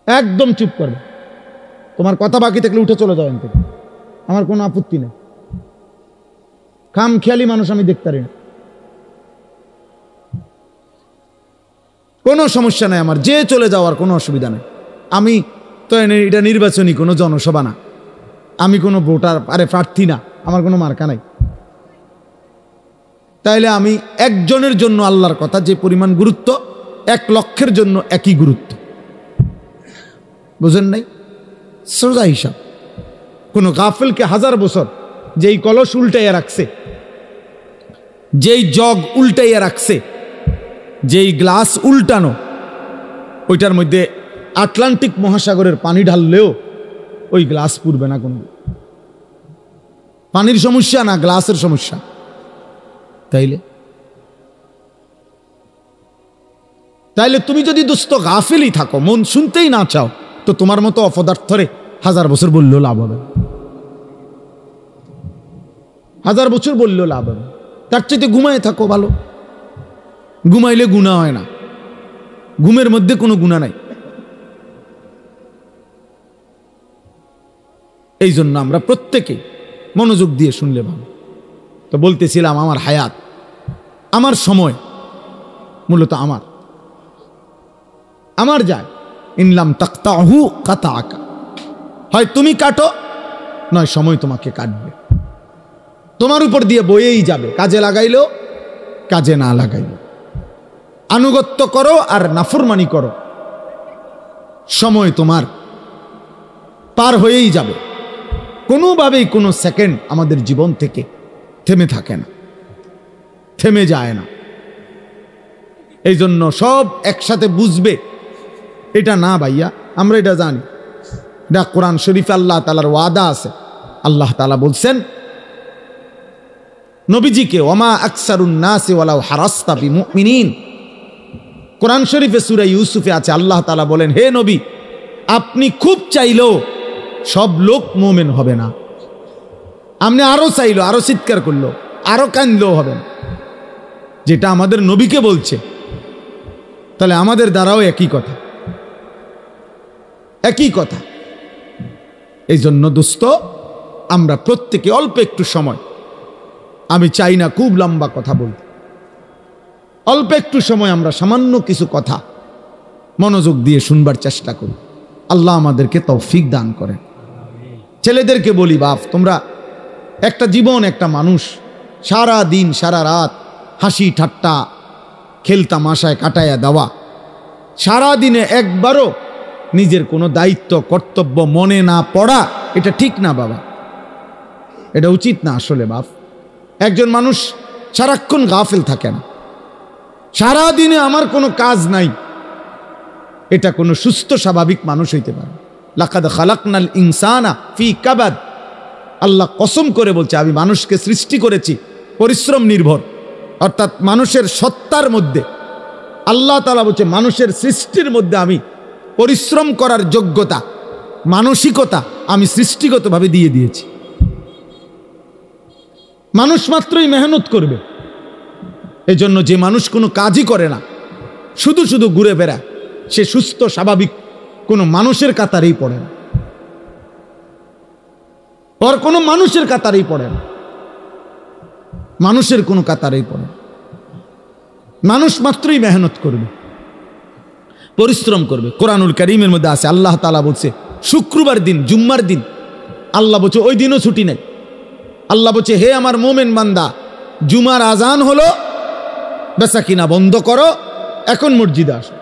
Speaker 2: একদম চুপ করবে, তোমার কথা বাকি থাকলে উঠে চলে যাও এখান থেকে, আমার কোনো আপত্তি নেই। খামখেয়ালি মানুষ আমি দেখতে পারি না, কোনো সমস্যা নাই আমার, যে চলে যাওয়ার কোনো অসুবিধা নেই। আমি তো এটা নির্বাচনী কোনো জনসভা না, আমি কোনো ভোটার প্রার্থী না, আমার কোনো মার্কা নাই। তাইলে আমি একজনের জন্য আল্লাহর কথা যে পরিমাণ গুরুত্ব, 1 লক্ষের জন্য একই গুরুত্ব, বুঝেন নাই? সোজা হিসাব। কোনো গাফেলকে 1000 বছর যেই কলস উল্টাইয়া রাখছে, যেই জগ উল্টাইয়া রাখছে, যেই গ্লাস উল্টানো, ওইটার মধ্যে আটলান্টিক মহাসাগরের পানি ঢাললেও ওই গ্লাস পুড়বে না। কোনো পানির সমস্যা না, গ্লাসের সমস্যা। তাইলে তুমি যদি দোস্ত গাফিলই থাকো, মন শুনতেই না চাও, তো তোমার মতো অপদার্থরে 1000 বছর বললেও লাভ হবে, 1000 বছর বললেও লাভ হবে। তার চাইতে ঘুমায় থাকো ভালো, ঘুমাইলে গুনাহ হয় না, ঘুমের মধ্যে কোনো গুনাহ নাই। এই জন্য আমরা প্রত্যেকে মনোযোগ দিয়ে শুনলে ভালো। তো বলতেছিলাম, আমার হায়াত, আমার সময় মূলত আমার যায়। ইনলাম তাকতাহু কাতাআকা, হয় তুমি কাটো নয় সময় তোমাকে কাটবে, তোমার উপর দিয়ে বয়েই যাবে। কাজে লাগাইলো, কাজে না লাগাইলো, আনুগত্য করো আর নাফরমানি করো, সময় তোমার পার হয়েই যাবে। কোনোভাবেই কোনো সেকেন্ড আমাদের জীবন থেকে থেমে থাকে না, থেমে যায় না। এই জন্য সব একসাথে বুঝবে এটা না ভাইয়া, আমরা এটা জানি, এটা কোরআন শরীফে আল্লাহ তাআলার ওয়াদা আছে। আল্লাহ তাআলা বলছেন নবীজিকে, ওয়ামা আকসারুন নাসি ওয়ালাউ হারাসতা বিমুমিনিন। কোরআন শরীফে সূরা ইউসুফে আছে, আল্লাহ তাআলা বলেন, হে নবী, আপনি খুব চাইলেও সব লোক মুমিন হবে না। আপনি আরো চাইলো, আরো চিৎকার করলো, আরো কাঁদলেও হবে না। যেটা আমাদের নবীকে বলছে, তাহলে আমাদের দ্বারাও একই কথা, একই কথা। এই জন্য দোস্ত, আমরা প্রত্যেকে অল্প একটু সময়, আমি চাই না খুব লম্বা কথা বলতে, অল্প একটু সময় আমরা সামান্য কিছু কথা মনোযোগ দিয়ে শুনবার চেষ্টা করি। আল্লাহ আমাদেরকে তৌফিক দান করেন। ছেলেদেরকে বলি, বাপ, তোমরা একটা জীবন, একটা মানুষ, সারা দিন সারা রাত হাসি ঠাট্টা খেলতামাশায় কাটাইয়া দেওয়া, সারা দিনে একবারও নিজের কোনো দায়িত্ব কর্তব্য মনে না পড়া, এটা ঠিক না বাবা, এটা উচিত না আসলে। বাপ, একজন মানুষ সারাক্ষণ গাফিল থাকে না, সারা দিনে আমার কোনো কাজ নাই, এটা কোনো সুস্থ স্বাভাবিক মানুষ হইতে পারে। লাকাদ খালাকনাল ইনসানা ফি কাবাদ, আল্লাহ কসম করে বলছে, আমি মানুষকে সৃষ্টি করেছি পরিশ্রম নির্ভর, অর্থাৎ মানুষের সত্তার মধ্যে আল্লাহ তাআলা বলছে, মানুষের সৃষ্টির মধ্যে আমি পরিশ্রম করার যোগ্যতা মানসিকতা আমি সৃষ্টিগতভাবে দিয়ে দিয়েছি। মানুষ মাত্রই মেহনত করবে। এজন্য যে মানুষ কোনো কাজই করে না, শুধু শুধু ঘুরে বেড়ায়, সে সুস্থ স্বাভাবিক কোনো মানুষের কাতারেই পড়ে না। ওর কোনো মানুষের কাতারেই পড়ে না, মানুষের কোনো কাতারেই পড়ে না। মানুষ মাত্রই মেহনত করবে, পরিশ্রম করবে। কোরআনুল কারীমের মধ্যে আছে, আল্লাহ তাআলা বলছে শুক্রবার দিন, জুম্মার দিন, আল্লাহ বলছে ওই দিনও ছুটি নেই। আল্লাহ বলছে হে আমার মোমেন বান্দা, জুমার আজান হলো, বেচা কিনা বন্ধ করো, এখন মসজিদে আসো।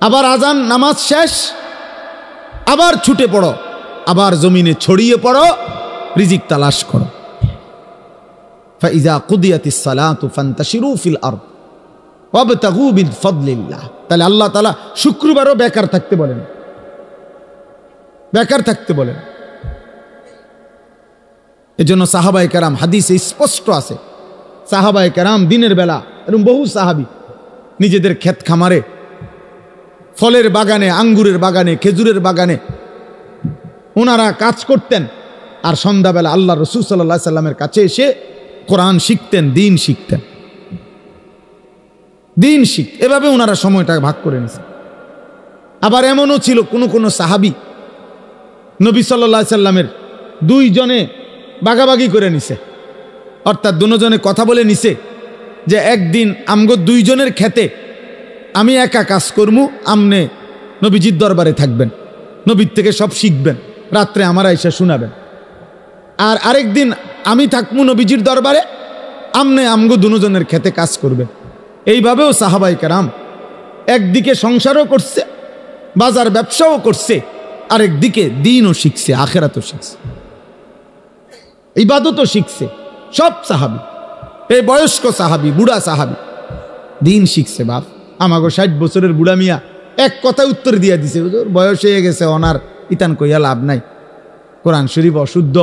Speaker 2: আবার আজান নামাজ শেষ, আবার ছুটে পড়ো, আবার জমিনে ছড়িয়ে পড়ো, রিজিক তালাশ করো। ফাইজা কুদিয়াতিস সালাতু ফান্তাশিরু ফিল আরদ ওয়াবতাগু মিন ফাদলিল্লাহ। তাহলে আল্লাহ তাআলা শুক্রবারও বেকার থাকতে বলেন, বেকার থাকতে বলেন। এজন্য সাহাবায়ে কেরাম, হাদিসে স্পষ্ট আছে, সাহাবায়ে কেরাম দিনের বেলা, এরকম বহু সাহাবী নিজেদের ক্ষেত খামারে, ফলের বাগানে, আঙ্গুরের বাগানে, খেজুরের বাগানে ওনারা কাজ করতেন, আর সন্ধ্যাবেলা আল্লাহ রাসূল সাল্লাল্লাহু আলাইহি সাল্লামের কাছে এসে কোরআন শিখতেন, দিন শিখতেন, দিন শিখ। এভাবে ওনারা সময়টা ভাগ করে নিয়েছেন। আবার এমনও ছিল কোন সাহাবী নবী সাল্লাল্লাহু আলাইহি সাল্লামের দুইজনে ভাগাভাগি করে নিছে, অর্থাৎ দুজনে কথা বলে নিছে যে একদিন আমগো দুইজনের খেতে আমি একা কাজ করমু, আমনে নবীজির দরবারে থাকবেন, নবীর থেকে সব শিখবেন, রাত্রে আমারা এসে শোনাবেন। আর আরেকদিন আমি থাকমু নবীজির দরবারে, আমনে আমগো দুজনের খেতে কাজ করবেন। এইভাবেও সাহাবায়ে কেরাম একদিকে সংসারও করছে, বাজার ব্যবসাও করছে, আরেকদিকে দিনও শিখছে, আখিরাতও শিখছে, ইবাদতও শিখছে। সব সাহাবী, এই বয়স্ক সাহাবী, বুড়া সাহাবী দিন শিখছে। বাপ আমাগো 60 বছরের বুড়া মিয়া এক কথা উত্তর দিয়ে দিছে, হুজুর বয়স হয়ে গেছে, অনার ইতান কইয়া লাভ নাই, কোরআন শরীফ অশুদ্ধ,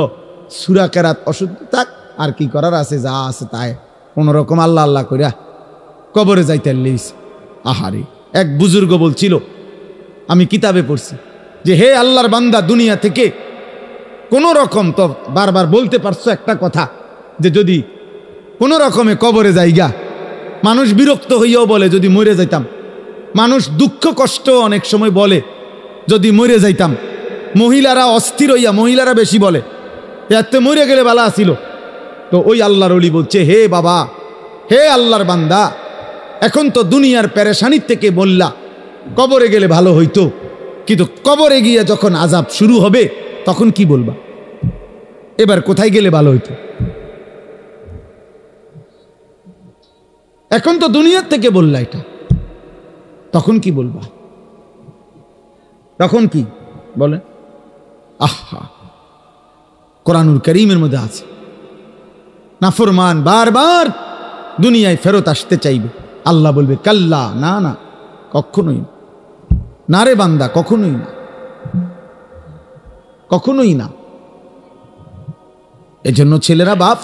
Speaker 2: সূরা কেরাত অশুদ্ধ, থাক আর কি করার আছে, যা আছে তাই কোনোরকম আল্লাহ আল্লাহ কইরা কবরে যাইতে লইছে। আহারে, এক বুজুর্গ বলছিল, আমি কিতাবে পড়ছি যে হে আল্লাহর বান্দা, দুনিয়া থেকে কোনো রকম, তো বারবার বলতে পারছো একটা কথা, যে যদি কোনো রকমে কবরে যাইগা, মানুষ বিরক্ত হইয়াও বলে যদি মরে যাইতাম, মানুষ দুঃখ কষ্ট অনেক সময় বলে যদি মরে যাইতাম, মহিলারা অস্থির হইয়া, মহিলারা বেশি বলে এতে মরে গেলে ভালো আসিল। তো ওই আল্লাহর ওলি বলছে, হে বাবা, হে আল্লাহর বান্দা, এখন তো দুনিয়ার পেরেশানির থেকে বললা কবরে গেলে ভালো হইতো, কিন্তু কবরে গিয়ে যখন আযাব শুরু হবে তখন কি বলবা? এবার কোথায় গেলে ভালো হইতো? এখন তো দুনিয়ার থেকে বললা এটা, তখন কি বলবা? তখন কি বলেন? আহা, কোরআনুল কারীমের মধ্যে আছে, নাফরমান বারবার দুনিয়ায় ফেরত আসতে চাইবে, আল্লাহ বলবে কাল্লা, না না, কখনোই না রে বান্দা, কখনোই না, কখনোই না। এজন্য ছেলেরা, বাপ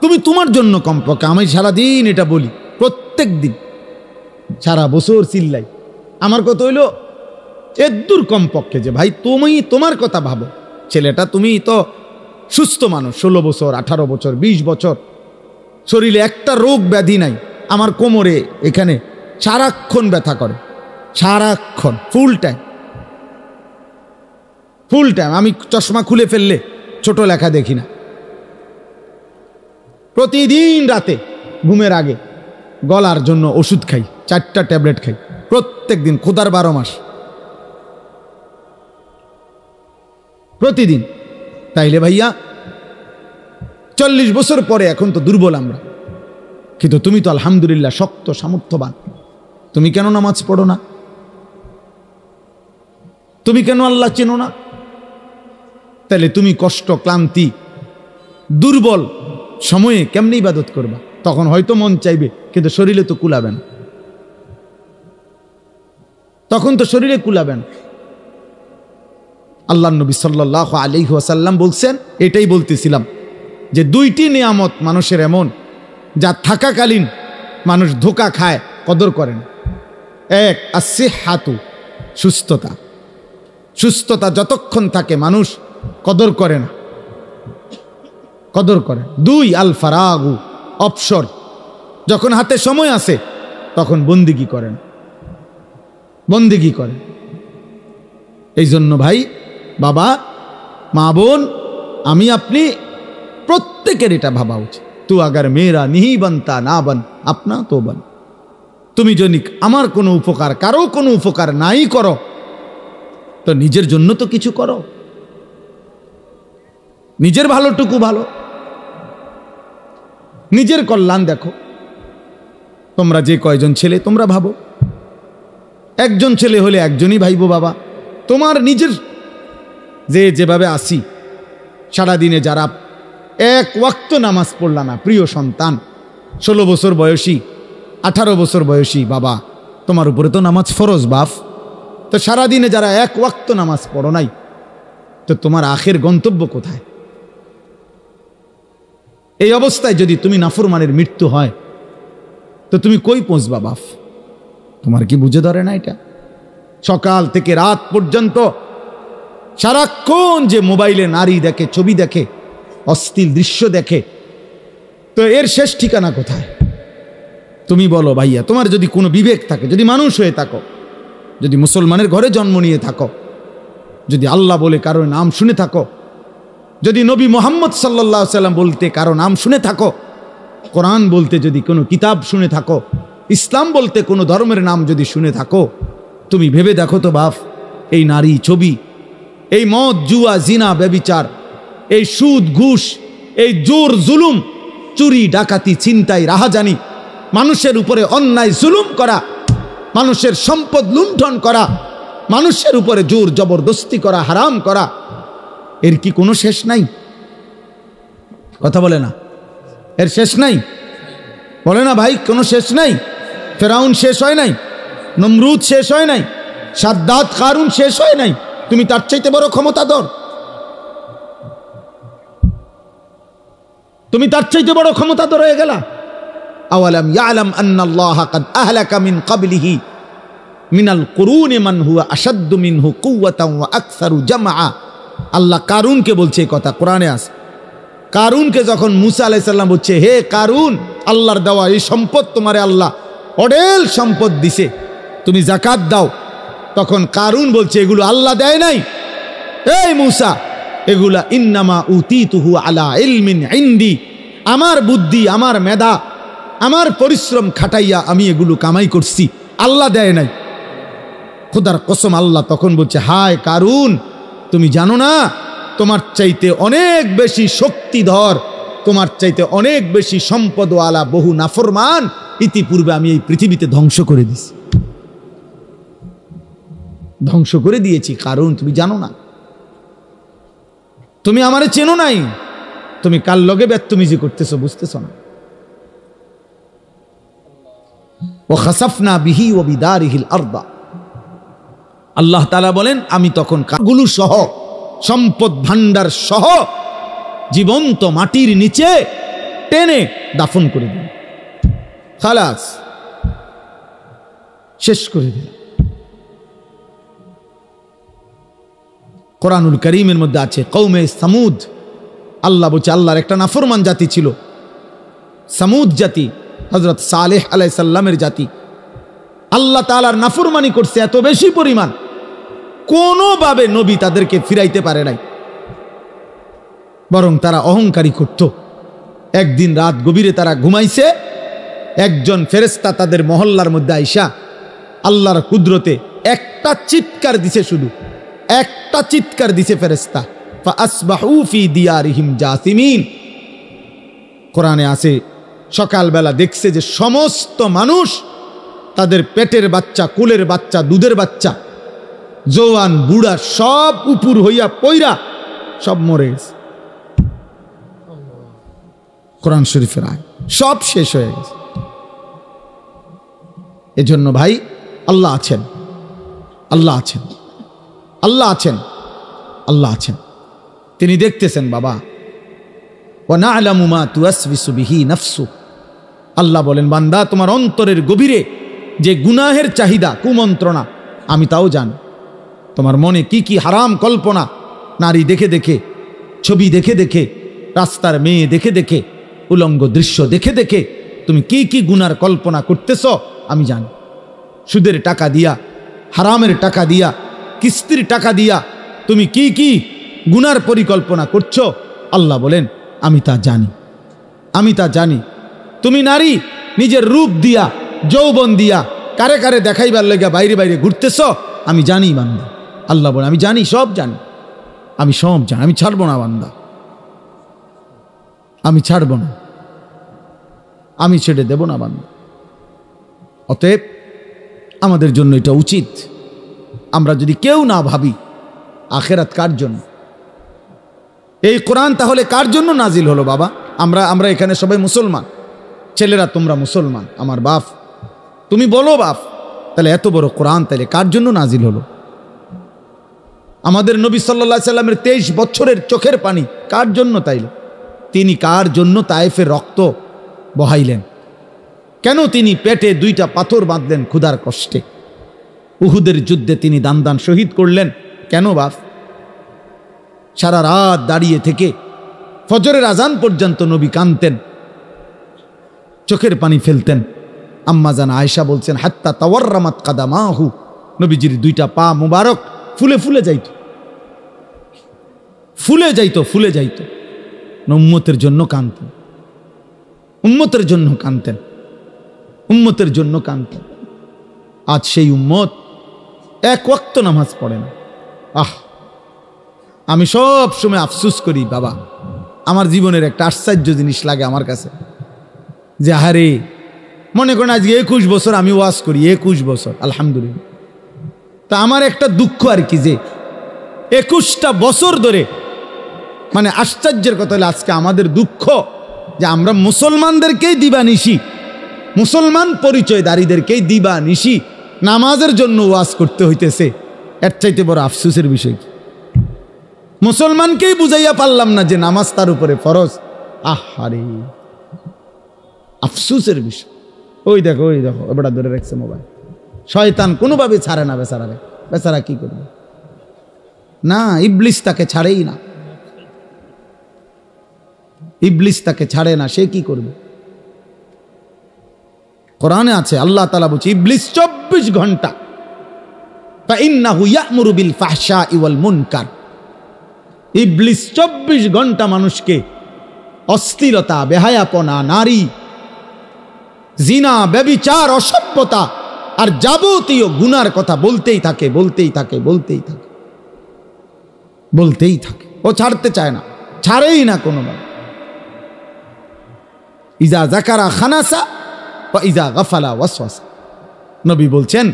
Speaker 2: তুমি তোমার জন্য কমপক্ষে, আমি সারাদিন এটা বলি, প্রত্যেক দিন সারা বছর চিল্লাই, আমার কথা হইল এদূর কমপক্ষে যে ভাই তুমি তোমার কথা ভাবো। ছেলেটা, তুমি তো সুস্থ মানুষ, 16 বছর, 18 বছর, 20 বছর, শরীরে একটা রোগ ব্যাধি নাই। আমার কোমরে এখানে সারাক্ষণ ব্যথা করে, সারাক্ষণ, ফুল টাইম, ফুল টাইম। আমি চশমা খুলে ফেললে ছোট লেখা দেখি না। প্রতিদিন রাতে ঘুমের আগে গলার জন্য ওষুধ খাই, 4টা ট্যাবলেট খাই প্রত্যেক দিন, খোদার 12 মাস প্রতিদিন। তাইলে ভাইয়া 40 বছর পরে এখন তো দুর্বল আমরা, কিন্তু তুমি তো আলহামদুলিল্লাহ শক্ত সামর্থ্যবান। তুমি কেন নামাজ পড়ো না? তুমি কেন আল্লাহ চেনো না? তাহলে তুমি কষ্ট, ক্লান্তি, দুর্বল সময়ে কেমনে ইবাদত করবা? তখন হয়তো মন চাইবে, কিন্তু শরীরে তো কুলাবে না, তখন তো শরীরে কুলাবে না। আল্লাহ নবী সাল্লাল্লাহু আলাইহি ওয়াসাল্লাম বলছেন, এটাই বলতেছিলাম, যে 2টি নিয়ামত মানুষের এমন, যা থাকাকালীন মানুষ ধোঁকা খায়, কদর করেন। এক, আসিহাতু, সুস্থতা। সুস্থতা যতক্ষণ থাকে মানুষ কদর করে না, কদর করে। 2 আল ফারাগু, অবসর। যখন হাতে সময় আছে তখন বন্দিগি করেন, বন্দিগি করেন। এই জন্য ভাই, বাবা, মা, বোন, আমি আপনি প্রত্যেকের এটা ভাবা উচিত। তু আগার মেয়েরা নিহি বানতা না বান আপনা তো বান। তুমি যদি আমার কোনো উপকার, কারো কোনো উপকার নাই করো, তো নিজের জন্য তো কিছু করো, নিজের ভালোটুকু ভালো, নিজের কল্যাণ দেখো। তোমরা যে কয়জন ছেলে তোমরা ভাবো, একজন ছেলে হলে একজনই ভাইবো বাবা। তোমার নিজের যেভাবে আসি, সারাদিনে যারা এক ওয়াক্ত নামাজ পড়লা না, প্রিয় সন্তান, 16 বছর বয়সী, 18 বছর বয়সী বাবা, তোমার উপরে তো নামাজ ফরজ বাপ। তো সারাদিনে যারা এক ওয়াক্ত নামাজ পড়ো নাই, তো তোমার আখের গন্তব্য কোথায়? এই অবস্থায় যদি তুমি নাফরমানের মৃত্যু হয়, তো তুমি কই পৌঁছবা বাপ? তোমার কি বুঝে ধরে না এটা? সকাল থেকে রাত পর্যন্ত সারাক্ষণ যে মোবাইলে নারী দেখে, ছবি দেখে, অশ্লীল দৃশ্য দেখে, তো এর শেষ ঠিকানা কোথায়? তুমি বলো ভাইয়া, তোমার যদি কোনো বিবেক থাকে, যদি মানুষ হয়ে থাকো, যদি মুসলমানের ঘরে জন্ম নিয়ে থাকো, যদি আল্লাহ বলে কারো নাম শুনে থাকো, যদি নবী মুহাম্মদ সাল্লাল্লাহু আলাইহি সাল্লাম বলতে কারো নাম শুনে থাকো, কোরআন বলতে যদি কোনো কিতাব শুনে থাকো, ইসলাম বলতে কোনো ধর্মের নাম যদি শুনে থাকো, তুমি ভেবে দেখো তো বাপ, এই নারী, ছবি, এই মদ, জুয়া, জিনা, ব্যভিচার, এই সুদ, ঘুষ, এই জোর জুলুম, চুরি, ডাকাতি, ছিনতাই, রাহাজানি, মানুষের উপরে অন্যায় জুলুম করা, মানুষের সম্পদ লুণ্ঠন করা, মানুষের উপরে জোর জবরদস্তি করা, হারাম করা, এর কি কোনো শেষ নাই? কথা বলে না, এর শেষ নাই? বলে না ভাই, কোনো শেষ নাই? ফেরাউন শেষ হয় নাই, নমরুদ শেষ হয় নাই, সাদ্দাত, কারুন শেষ হয় নাই? তুমি তার চাইতে বড় ক্ষমতাধর? তুমি তার চাইতে বড় ক্ষমতাধর হয়ে গেলা? আওয়ালাম ইয়ালাম আন্নাল্লাহা কাদ আহলাকা মিন ক্বাবলিহি মিনাল কুরুনি মান হুয়া আশাদ্দু মিনহু কুওয়াতান ওয়া আকসারু জামআ। আল্লাহ কারুনকে বলছে এই কথা, কোরআনে আছে। কারুনকে যখন মুসা আলাইহিস সালাম বলছে, হে কারুন, আল্লাহর দেওয়া এই সম্পদ তোমারে আল্লাহ অঢেল সম্পদ দিছে, তুমি যাকাত দাও, তখন কারুন বলছে এগুলো আল্লাহ দেয় নাই, এই মুসা, এগুলা ইন্নামা উতিতুহু আলা ইলমিন ইনদি, আমার বুদ্ধি, আমার মেধা, আমার পরিশ্রম খাটাইয়া আমি এগুলো কামাই করছি, আল্লাহ দেয় নাই। খোদার কসম, আল্লাহ তখন বলছে, হায় কারুন, তুমি জানো না তোমার চাইতে অনেক বেশি শক্তিধর, তোমার চাইতে অনেক বেশি সম্পদওয়ালা বহু নাফরমান ইতিপূর্বে আমি এই পৃথিবীতে ধ্বংস করে দিছি, ধ্বংস করে দিয়েছি। কারণ তুমি জানো না, তুমি আমারে চেনো নাই, তুমি কার লগে বেত্তমিজি করতেছো বুঝতেছো না। ওয়া খাসাফনা বিহি ওয়া বিদারিহিল আরদা, আল্লাহ তাআলা বলেন আমি তখন কাগুলো সহ, সম্পদ ভান্ডার সহ জীবন্ত মাটির নিচে টেনে দাফন করে দিল, খালাস, শেষ করে দিল। কোরআনুল কারীমের মধ্যে আছে কওমে সামুদ, আল্লাহ বলছে আল্লাহর একটা নাফরমান জাতি ছিল, সামুদ জাতি, হযরত সালেহ আলাইহিস সালামের জাতি। আল্লাহ তাআলার নাফরমানি করছে এত বেশি পরিমাণ, কোনোভাবে নবী তাদেরকে ফিরাইতে পারে নাই, বরং তারা অহংকারী করত। একদিন রাত গভীরে তারা ঘুমাইছে, একজন ফেরেশতা তাদের মহল্লার মধ্যে আইসা আল্লাহর কুদরতে একটা চিৎকার দিছে, শুধু একটা চিৎকার দিছে ফেরেশতা, ফাআসবাহু ফি দিয়ারিহিম জাসিমিন। কোরআনে আছে সকালবেলা দেখছে যে সমস্ত মানুষ, তাদের পেটের বাচ্চা, কুলের বাচ্চা, দুধের বাচ্চা, জওয়ান বুড়া সব উপর হইয়া পইরা সব মরে গেছে। কোরআন শরীফের আয়াত, সব শেষ হয়ে গেছে। এজন্য ভাই, আল্লাহ আছেন, আল্লাহ আছেন, আল্লাহ আছেন, আল্লাহ আছেন, তিনি দেখতেছেন বাবা। ওয়া না'লামু মা তুওয়াসবিসু বিহি নাফসু, আল্লাহ বলেন বান্দা তোমার অন্তরের গভীরে যে গুনাহের চাহিদা, কুমন্ত্রণা, আমি তাও জানি। তোমার মনে কি কি হারাম কল্পনা, নারী দেখে দেখে, ছবি দেখে দেখে, রাস্তার মেয়ে দেখে দেখে, উলঙ্গ দৃশ্য দেখে দেখে তুমি কি কি গুনার কল্পনা করতেছ আমি জানি। সুদের টাকা দিয়া, হারামের টাকা দিয়া, কিস্তির টাকা দিয়া তুমি কি কি গুনার পরিকল্পনা করছো আল্লাহ বলেন আমি তা জানি, আমি তা জানি। তুমি নারী নিজের রূপ দিয়া, যৌবন দিয়া কারে কারে দেখাইবার লেগে বাইরে বাইরে ঘুরতেছ আমি জানি বান্দা। আল্লাহ বলেন আমি জানি, সব জানি, আমি সব জানি, আমি ছাড়বো না বান্দা, আমি ছাড়বো না, আমি ছেড়ে দেব না বান্দা। অতএব আমাদের জন্য এটা উচিত, আমরা যদি কেউ না ভাবি আখেরাত কার জন্য, এই কোরআন তাহলে কার জন্য নাজিল হলো বাবা? আমরা এখানে সবাই মুসলমান, ছেলেরা তোমরা মুসলমান, আমার বাপ, তুমি বলো বাপ, তাহলে এত বড় কোরআন তাহলে কার জন্য নাজিল হলো? আমাদের নবী সাল্লাল্লাহু আলাইহি সাল্লামের 23 বছরের চোখের পানি কার জন্য তাইলে? তিনি কার জন্য তায়েফের রক্ত বহাইলেন? কেন তিনি পেটে 2টা পাথর বাঁধলেন ক্ষুধার কষ্টে? উহুদের যুদ্ধে তিনি দান দান শহীদ করলেন কেন বাপ? সারা রাত দাঁড়িয়ে থেকে ফজরের আজান পর্যন্ত নবী কাঁদতেন, চোখের পানি ফেলতেন। আম্মা জান আয়েশা বলছেন হাত্তা তাওয়াররামাত কাদামাহু, নবীজির 2টা পা মুবারক ফুলে ফুলে যাইত, ফুলে যাইত, ফুলে যাইত। উম্মতের জন্য কাঁদতেন, উম্মতের জন্য কাঁদতেন, উম্মতের জন্য কাঁদতেন। আজ সেই উম্মত এক ওয়াক্ত নামাজ পড়ে না। আমি সব সময় আফসোস করি বাবা, আমার জীবনের একটা আশ্চর্য জিনিস লাগে আমার কাছে, যে আরে মনে করেন আজকে 21 বছর আমি ওয়াজ করি, 21 বছর আলহামদুলিল্লাহ। তা আমার একটা দুঃখ আর কি, যে 21টা বছর ধরে, মানে আশ্চর্যের কথা হলে আজকে আমাদের দুঃখ যে আমরা মুসলমানদেরকেই দিবানিশি, মুসলমান পরিচয়দারীদেরকেই দিবানিশি নামাজের জন্য ওয়াজ করতে হইতেছে। এর চাইতে বড় আফসোসের বিষয় কি? মুসলমানকেই বুঝাইয়া পারলাম না যে নামাজ তার উপরে ফরজ। আহারে আফসোসের বিষয়। ওই দেখো এবারে ধরে রাখছে মোবাইল, শয়তান কোনোভাবে ছাড়ে না বেচারারে। বেচারা কি করবে? না, ইবলিস তাকে ছাড়েই না, ইবলিস তাকে ছাড়ে না, সে কি করবে? কোরআনে আছে, আল্লাহ তাআলা বলছে ইবলিস 24 ঘন্টা ফাইন্নাহু ইয়া'মুরু বিল ফাহশাই ওয়াল মুনকার, ইবলিস 24 ঘন্টা মানুষকে অস্থিরতা, বেহায়াপনা, নারী, জিনা, ব্যভিচার, অসভ্যতা আর যাবতীয় গুনার কথা বলতেই থাকে, বলতেই থাকে, বলতেই থাকে, বলতেই থাকে। ও ছাড়তে চায় না, ছাড়েই না কোনোভাবে। ইজা যাকারা খানাসা ওয়া ইজা গাফালা ওয়াসওয়াসা, নবী বলছেন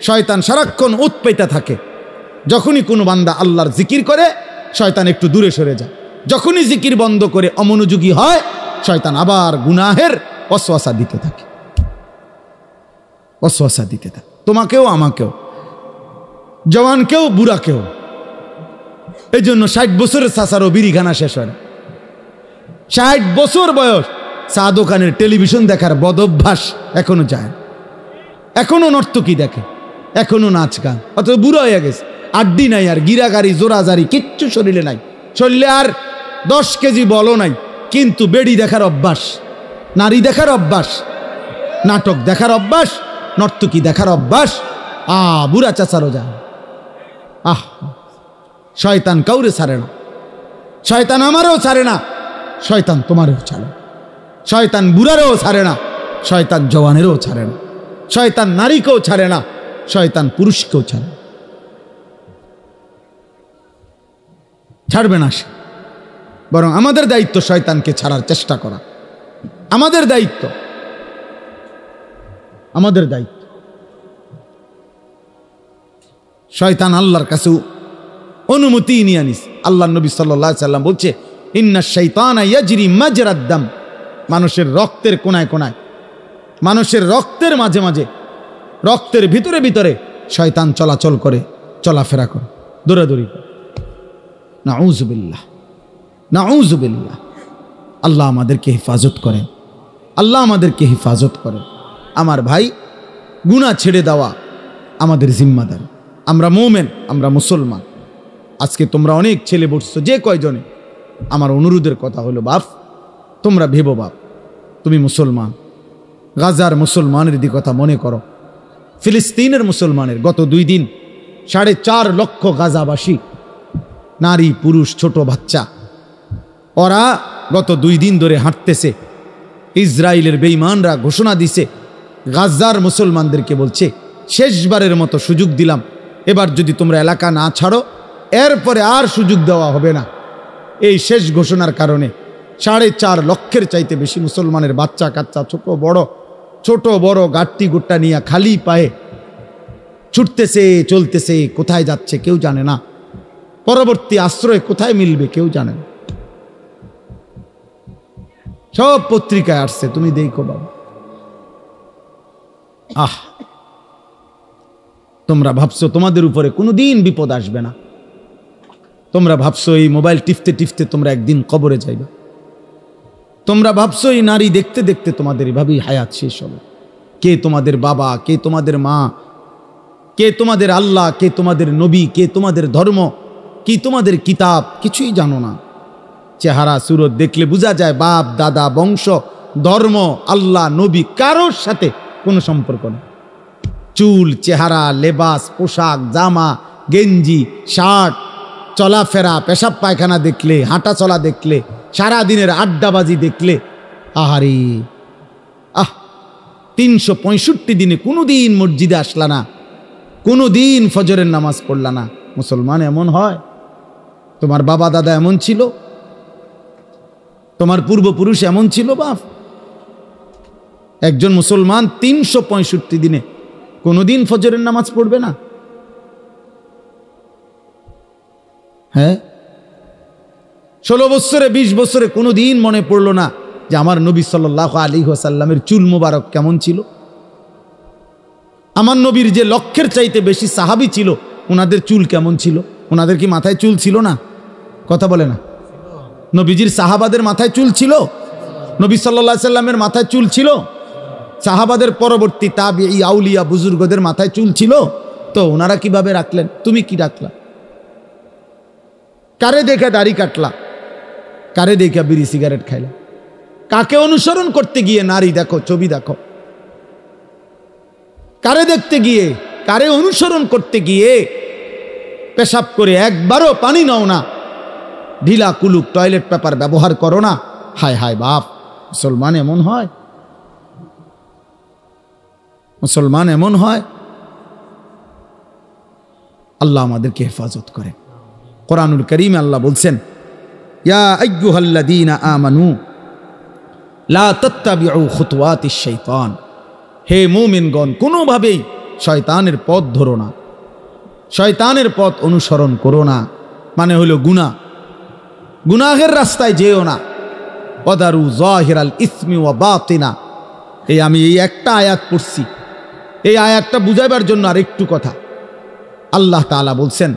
Speaker 2: শয়তান সারাক্ষণ উৎপেতে থাকে। যখনই কোনো বান্দা আল্লাহর জিকির করে শয়তান একটু দূরে সরে যায়, যখনই জিকির বন্ধ করে অমনোযোগী হয় শয়তান আবার গুনাহের ওয়াসওয়াসা দিতে থাকে, ওয়াসওয়াসা দিতে থাকে। তোমাকেও, আমাকেও, জওয়ানকেও, বুড়াকেও। এই জন্য 60 বছরের চাচারও বিড়িখানা শেষ হয় না। 60 বছর বয়স, চা দোকানের টেলিভিশন দেখার বদভ্যাস এখনো যায়, এখনো নর্তকী দেখে, এখনো নাচ গান, অথচ বুড়া হয়ে গেছে, আড্ডি নাই আর, গিরাগাড়ি জোরাজারি কিচ্ছু শরীরে নাই, শরীরে আর 10 কেজি বলও নাই, কিন্তু বেড়ি দেখার অভ্যাস, নারী দেখার অভ্যাস, নাটক দেখার অভ্যাস, নর্তকী দেখার অভ্যাস। বুড়া চাচারও যায়। শয়তান কাউরে ছাড়ে না, শয়তান আমারও ছাড়ে না, শয়তান তোমারও ছাড়ে, শয়তান বুড়ারও ছাড়ে না, শয়তান জওয়ানেরও ছাড়ে না, শয়তান নারীকেও ছাড়ে না, শয়তান পুরুষকেও ছাড়ে, ছাড়বে না সে। বরং আমাদের দায়িত্ব শয়তানকে ছাড়ার চেষ্টা করা, আমাদের দায়িত্ব, আমাদের দায়িত্ব। শয়তান আল্লাহর কাছে অনুমতি নিয়ে আনিস। আল্লাহ নবী সাল্লাল্লাহু আলাইহি সাল্লাম বলছে ইন্নাশ শাইতানা ইয়াজরি মাজরাদ দাম, মানুষের রক্তের কোনায় কোনায়, মানুষের রক্তের মাঝে মাঝে, রক্তের ভিতরে ভিতরে শয়তান চলাচল করে, চলাফেরা করে, দৌড়াদৌড়ি করে। নাউযুবিল্লাহ, নাউযুবিল্লাহ। আল্লাহ আমাদেরকে হেফাজত করেন, আল্লাহ আমাদেরকে হেফাজত করেন। আমার ভাই, গুনাহ ছেড়ে দেওয়া আমাদের জিম্মাদারি। আমরা মুমিন, আমরা মুসলমান। আজকে তোমরা অনেক ছেলে বসছো, যে কয়জনে, আমার অনুরোধের কথা হলো বাপ, তোমরা ভেবো বাপ, তুমি মুসলমান, গাজার মুসলমানের দিকে কথা মনে করো, ফিলিস্তিনের মুসলমানের গত 2 দিন 4.5 লক্ষ গাজাবাসী, নারী পুরুষ ছোট বাচ্চা, ওরা গত 2 দিন ধরে হাঁটতেছে। ইসরায়েলের বেঈমানরা ঘোষণা দিছে, গাজার মুসলমানদেরকে বলছে শেষবারের মতো সুযোগ দিলাম, এবার যদি তোমরা এলাকা না ছাড়ো এরপরে আর সুযোগ দেওয়া হবে না। এই শেষ ঘোষণার কারণে 4.5 লক্ষের চাইতে বেশি মুসলমানের বাচ্চা কাচ্চা, ছোট বড় গাট্টি গুট্টা নিয়ে খালি পায়ে ছুটতেছে, চলতেছে, কোথায় যাচ্ছে কেউ জানে না, পরবর্তী আশ্রয় কোথায় মিলবে কেউ জানে না। সব পত্রিকায় আসছে, তুমি দেখো বাবা। তোমরা ভাবছো তোমাদের উপরে কোনোদিন বিপদ আসবে না, তোমরা ভাবছো এই মোবাইল টিপতে টিপতে তোমরা একদিন কবরে যাইবে, তোমরা ভাবছো এই নারী দেখতে দেখতে তোমাদের এভাবেই হায়াত শেষ হবে। কে তোমাদের বাবা, কে তোমাদের মা, কে তোমাদের আল্লাহ, কে তোমাদের নবী, কে তোমাদের ধর্ম, কি তোমাদের কিতাব, কিছুই জানো না। চেহারা সুরত দেখলে বোঝা যায় বাপ দাদা বংশ ধর্ম আল্লাহ নবী কারোর সাথে কোনো সম্পর্ক নেই। চুল, চেহারা, লেবাস, পোশাক, জামা, গেঞ্জি, শার্ট, চলাফেরা, পেশাব পায়খানা দেখলে, হাঁটা চলা দেখলে, সারাদিনের আড্ডাবাজি দেখলে, আহারে 365 দিনে কোনোদিন মসজিদে আসলা না, কোনোদিন ফজরের নামাজ পড়লা না। মুসলমান এমন হয়? তোমার বাবা দাদা এমন ছিল? তোমার পূর্বপুরুষ এমন ছিল বাপ? একজন মুসলমান 365 দিনে কোনোদিন ফজরের নামাজ পড়বে না? হ্যাঁ, 16 বছরে 20 বছরে কোনোদিন মনে পড়লো না যে আমার নবী সাল্লাল্লাহু আলাইহি ওয়াসাল্লামের চুল মোবারক কেমন ছিল? আমার নবীর যে লক্ষের চাইতে বেশি সাহাবী ছিল, ওনাদের চুল কেমন ছিল? ওনাদের কি মাথায় চুল ছিল না? কথা বলে না। নবীজির সাহাবাদের মাথায় চুল ছিল? নবী সাল্লাল্লাহু আলাইহি সাল্লামের মাথায় চুল ছিল? সাহাবাদের পরবর্তী তাবিঈ আউলিয়া বুজুর্গদের মাথায় চুল ছিল? তো ওনারা কিভাবে রাখলেন? তুমি কি রাখলা? কারে দেখে দাড়ি কাটলা? কারে দেখে বিড়ি সিগারেট খাইলা? কাকে অনুসরণ করতে গিয়ে নারী দেখো, ছবি দেখো? কারে দেখতে গিয়ে, কারে অনুসরণ করতে গিয়ে পেশাব করে একবারও পানি নাও না, ঢিলা কুলুক টয়লেট পেপার ব্যবহার করো না? হায় হায় বাপ, মুসলমান এমন হয়? মুসলমান এমন হয়? আল্লাহ আমাদেরকে হেফাজত করে। কোরআনুল কারীমে আল্লাহ বলছেন, ইয়া আইয়ুহাল্লাযীনা আমানু লা তাত্তাবিউ খুতুওয়াতিশ শাইতান, হে মুমিনগণ কোনোভাবেই শয়তানের পথ ধরো না, শয়তানের পথ অনুসরণ করো না। মানে হলো গুনাহের রাস্তায় যেও না। ওয়াদারু যাহিরাল ইসমি ওয়া বাতিনা, আমি এই একটা আয়াত পড়ছি, এই আয়াতটা বুঝাইবার জন্য আর একটু কথা। আল্লাহ তাআলা বলছেন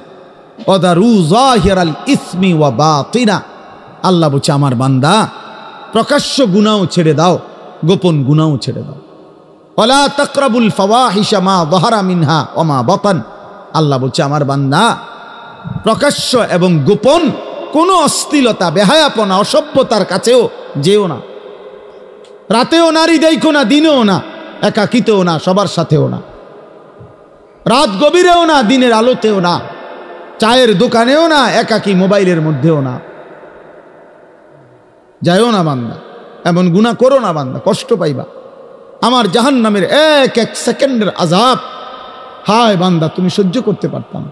Speaker 2: ওয়াদারু যাহিরাল ইসমি ওয়া বাতিনা, আল্লাহ বলছে আমার বান্দা প্রকাশ্য গুনাহ ছেড়ে দাও, গোপন গুনাহ ছেড়ে দাও। ওয়ালা তাকরাবুল ফাওয়াহিশা মা যাহারা মিনহা ওয়া মা বাতান, আল্লাহ বলছে আমার বান্দা প্রকাশ্য এবং গোপন কোনো অশ্লীলতা, বেহায়াপনা, অসভ্যতার কাছেও যেও না। রাতেও নারী দেখো না, দিনেও না, একাকিতেও না, সবার সাথেও না, রাত গভীরেও না, দিনের আলোতেও না, চায়ের দোকানেও না, একাকি মোবাইলের মধ্যেও না। যাইও না বান্দা, এমন গুনাহ করো না বান্দা, কষ্ট পাইবা। আমার জাহান্নামের এক এক সেকেন্ডের আযাব, হায় বান্দা তুমি সহ্য করতে পারতাম।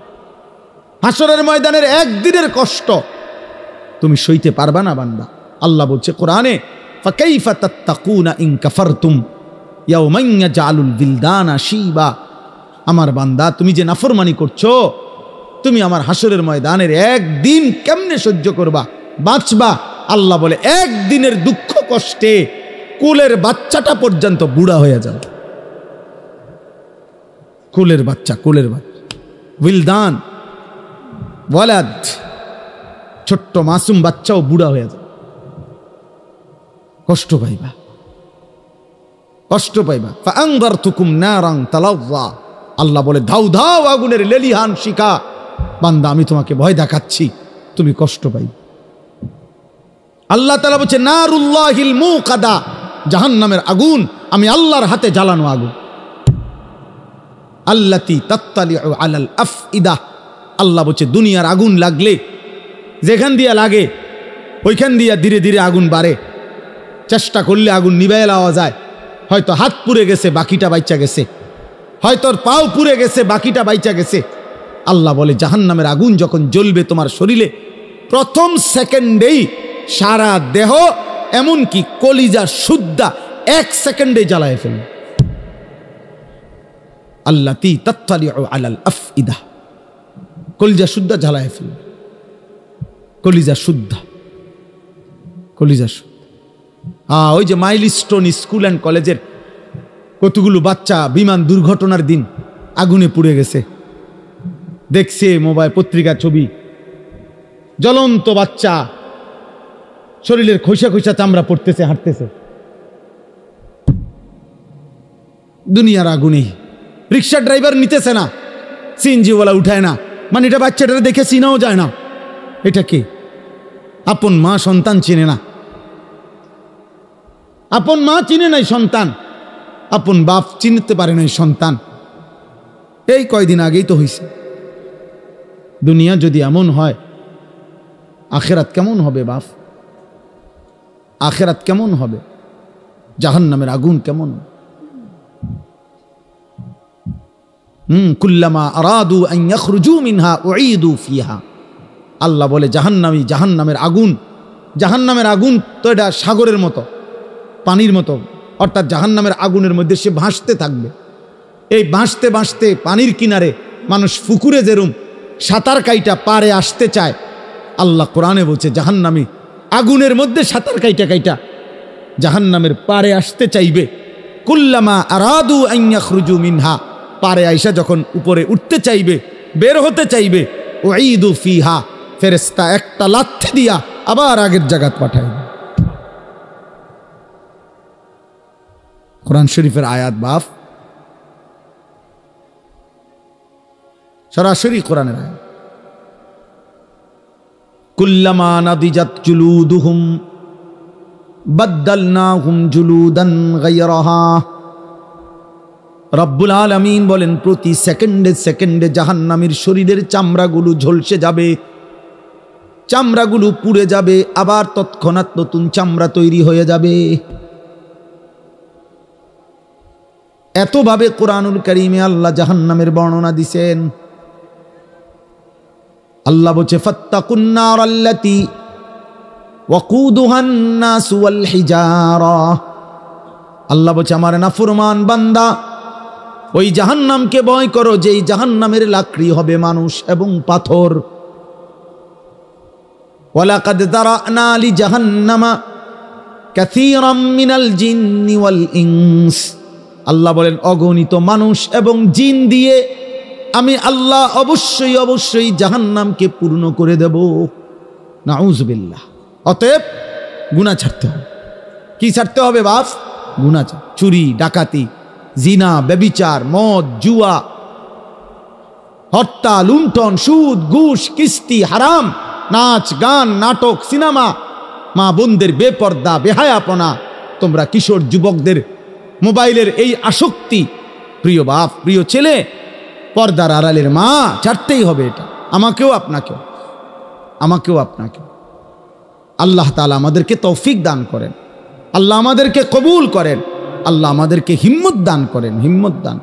Speaker 2: হাসরের ময়দানের একদিনের কষ্ট তুমি সইতে পারবা না বান্দা। আল্লাহ বলছে কোরআনে, ফাকাইফা তাত্তাকুনা ইন কাফারতুম ইয়াওমান ইয়াজআলুল বিলদানা শিবা, আমার বান্দা তুমি যে নাফরমানি করছো, তুমি আমার হাসরের ময়দানের একদিন কেমনে সহ্য করবা, বাঁচবা? আল্লাহ বলে একদিনের দুঃখ কষ্টে কুলের বাচ্চাটা পর্যন্ত বুড়া হয়ে যাবে। কুলের বাচ্চা উইলদান ওয়ালাদ, ছোট্ট মাসুম বাচ্চাও বুড়া হয়ে যাবে। কষ্ট পাইবা, কষ্ট পাইবা। ফাআনযারতুকুম নারান তালাযযা, আল্লাহ বলে ধাউ ধাউ আগুনের লেলিহান শিখা, বান্দা আমি তোমাকে ভয় দেখাচ্ছি, তুমি কষ্ট পাই। আল্লাহ তাআলা বলছে নারুল্লাহিল মুকাদা, জাহান্নামের আগুন আমি আল্লাহর হাতে জ্বালানো আগুন। আল্লাতী তাত্তালিউ আলাল আফইদা, আল্লাহ বলছে দুনিয়ার আগুন লাগলে যেখান দিয়া লাগে ওইখান দিয়া ধীরে ধীরে আগুন বাড়ে, চেষ্টা করলে আগুন নিভাইয়া দেওয়া যায়। হয়তো হাত পুড়ে গেছে বাকিটা বাইচা গেছে, হয়তো পাও পুড়ে গেছে বাকিটা বাইচা গেছে। আল্লাহ বলে জাহান্নামের আগুন যখন জ্বলবে তোমার শরীরে, প্রথম সেকেন্ডেই সারা দেহ এমনকি কলিজা সুদ্ধা 1 সেকেন্ডে জ্বালায় ফেলবে। আল্লাতী তাত্তালিউ আলাল আফইদা, কলিজা শুদ্ধা জ্বালায় ফেলবে, কলিজা শুদ্ধা, কলিজা শুদ্ধা। ওই যে মাইলস্টোন স্কুল অ্যান্ড কলেজের কতগুলো বাচ্চা বিমান দুর্ঘটনার দিন আগুনে পুড়ে গেছে, দেখছে মোবাইল পত্রিকা ছবি, জ্বলন্ত বাচ্চা, শরীরের খোসা খোসা চামড়া পড়তেছে, হাঁটতেছে দুনিয়ার আগুনে। রিক্সা ড্রাইভার নিতেছে না, সিএনজিওয়ালা উঠায় না, মানে এটা বাচ্চাটা দেখে চিনাও যায় না এটা কে। আপন মা সন্তান চিনে না, আপন মা চিনে নাই সন্তান, আপন বাপ চিনতে পারে নাই সন্তান। এই কয়দিন আগেই তো হইছে। দুনিয়া যদি এমন হয়, আখেরাত কেমন হবে বাপ? আখেরাত কেমন হবে? জাহান্নামের আগুন কেমন? কুল্লামা আরাদু আন ইয়াখরুজু মিনহা উঈদু ফিহা। আল্লাহ বলে জাহান্নামী, জাহান্নামের আগুন, জাহান্নামের আগুন তো এটা সাগরের মতো, পানির মতো, অর্থাৎ জাহান্নামের আগুনের মধ্যে সে ভাসতে থাকবে। এই ভাসতে ভাসতে পানির কিনারে মানুষ পুকুরে যেরুম সাঁতার কাইটা পারে আসতে চায়, আল্লাহ কোরআনে বলছে জাহান্নামী আগুনের মধ্যে সাঁতার কাইটা কাইটা জাহান্নামের পারে আসতে চাইবে। কুল্লামা আরাদু আন ইয়াখরুজু মিনহা, পারে আইসা যখন উপরে উঠতে চাইবে, বের হতে চাইবে, উঈদু ফিহা, ফেরেশতা একটা লাথি দিয়া আবার আগের জায়গায় পাঠায়। কোরআন শরীফের আয়াত বাপ, সরাসরি কোরআনের আয়াত। কুল্লামা নাদিজাত জুলুদুহুম বাদদালনাহুম জুলুদান গায়রাহা। রব্বুল আলামিন বলেন প্রতি সেকেন্ডে সেকেন্ডে জাহান্নামীর শরীরের চামড়াগুলো ঝলসে যাবে, চামড়াগুলো পুড়ে যাবে, আবার তৎক্ষণাৎ নতুন চামড়া তৈরি হয়ে যাবে। এতভাবে কোরআনুল কারীমে আল্লাহ জাহান্নামের বর্ণনা দিছেন। আল্লাহ বলছে ফাত্তাকুন নারাল্লাতী ওয়াকুদুহান নাসু ওয়াল হিজারা। আল্লাহ বলছে আমার নাফরমান বান্দা, ওই জাহান্নামকে ভয় করো যেই জাহান্নামের লাকড়ি হবে মানুষ এবং পাথর। ওয়ালাকাদ যারানা লি জাহান্নামা কাসীরাম মিনাল জিন্নি ওয়াল ইনস। আল্লাহ বলেন অগণিত মানুষ এবং জিন দিয়ে আমি আল্লাহ অবশ্যই অবশ্যই জাহান্নামকে পূর্ণ করে দেব। নাউযুবিল্লাহ। অতএব গুনাহ ছাড়তে হবে। কি ছাড়তে হবে বাপ? গুনাহ, চুরি, ডাকাতি, জিনা, ব্যভিচার, মদ, জুয়া, হত্যা, লুণ্ঠন, সুদ, ঘুষ, কিস্তি, হারাম, নাচ, গান, নাটক, সিনেমা, মা বোনদের বেপর্দা, বেহায়াপনা, তোমরা কিশোর যুবকদের মোবাইলের এই আসক্তি, প্রিয় বাপ, প্রিয় ছেলে, পর্দার আড়ালের মা, ছাড়তেই হবে এটা। আমাকেও আপনাকেও, আমাকেও আপনাকেও। আল্লাহ তাআলা আমাদেরকে তৌফিক দান করেন, আল্লাহ আমাদেরকে কবুল করেন, আল্লাহ আমাদেরকে হিম্মত দান করেন, হিম্মত দান।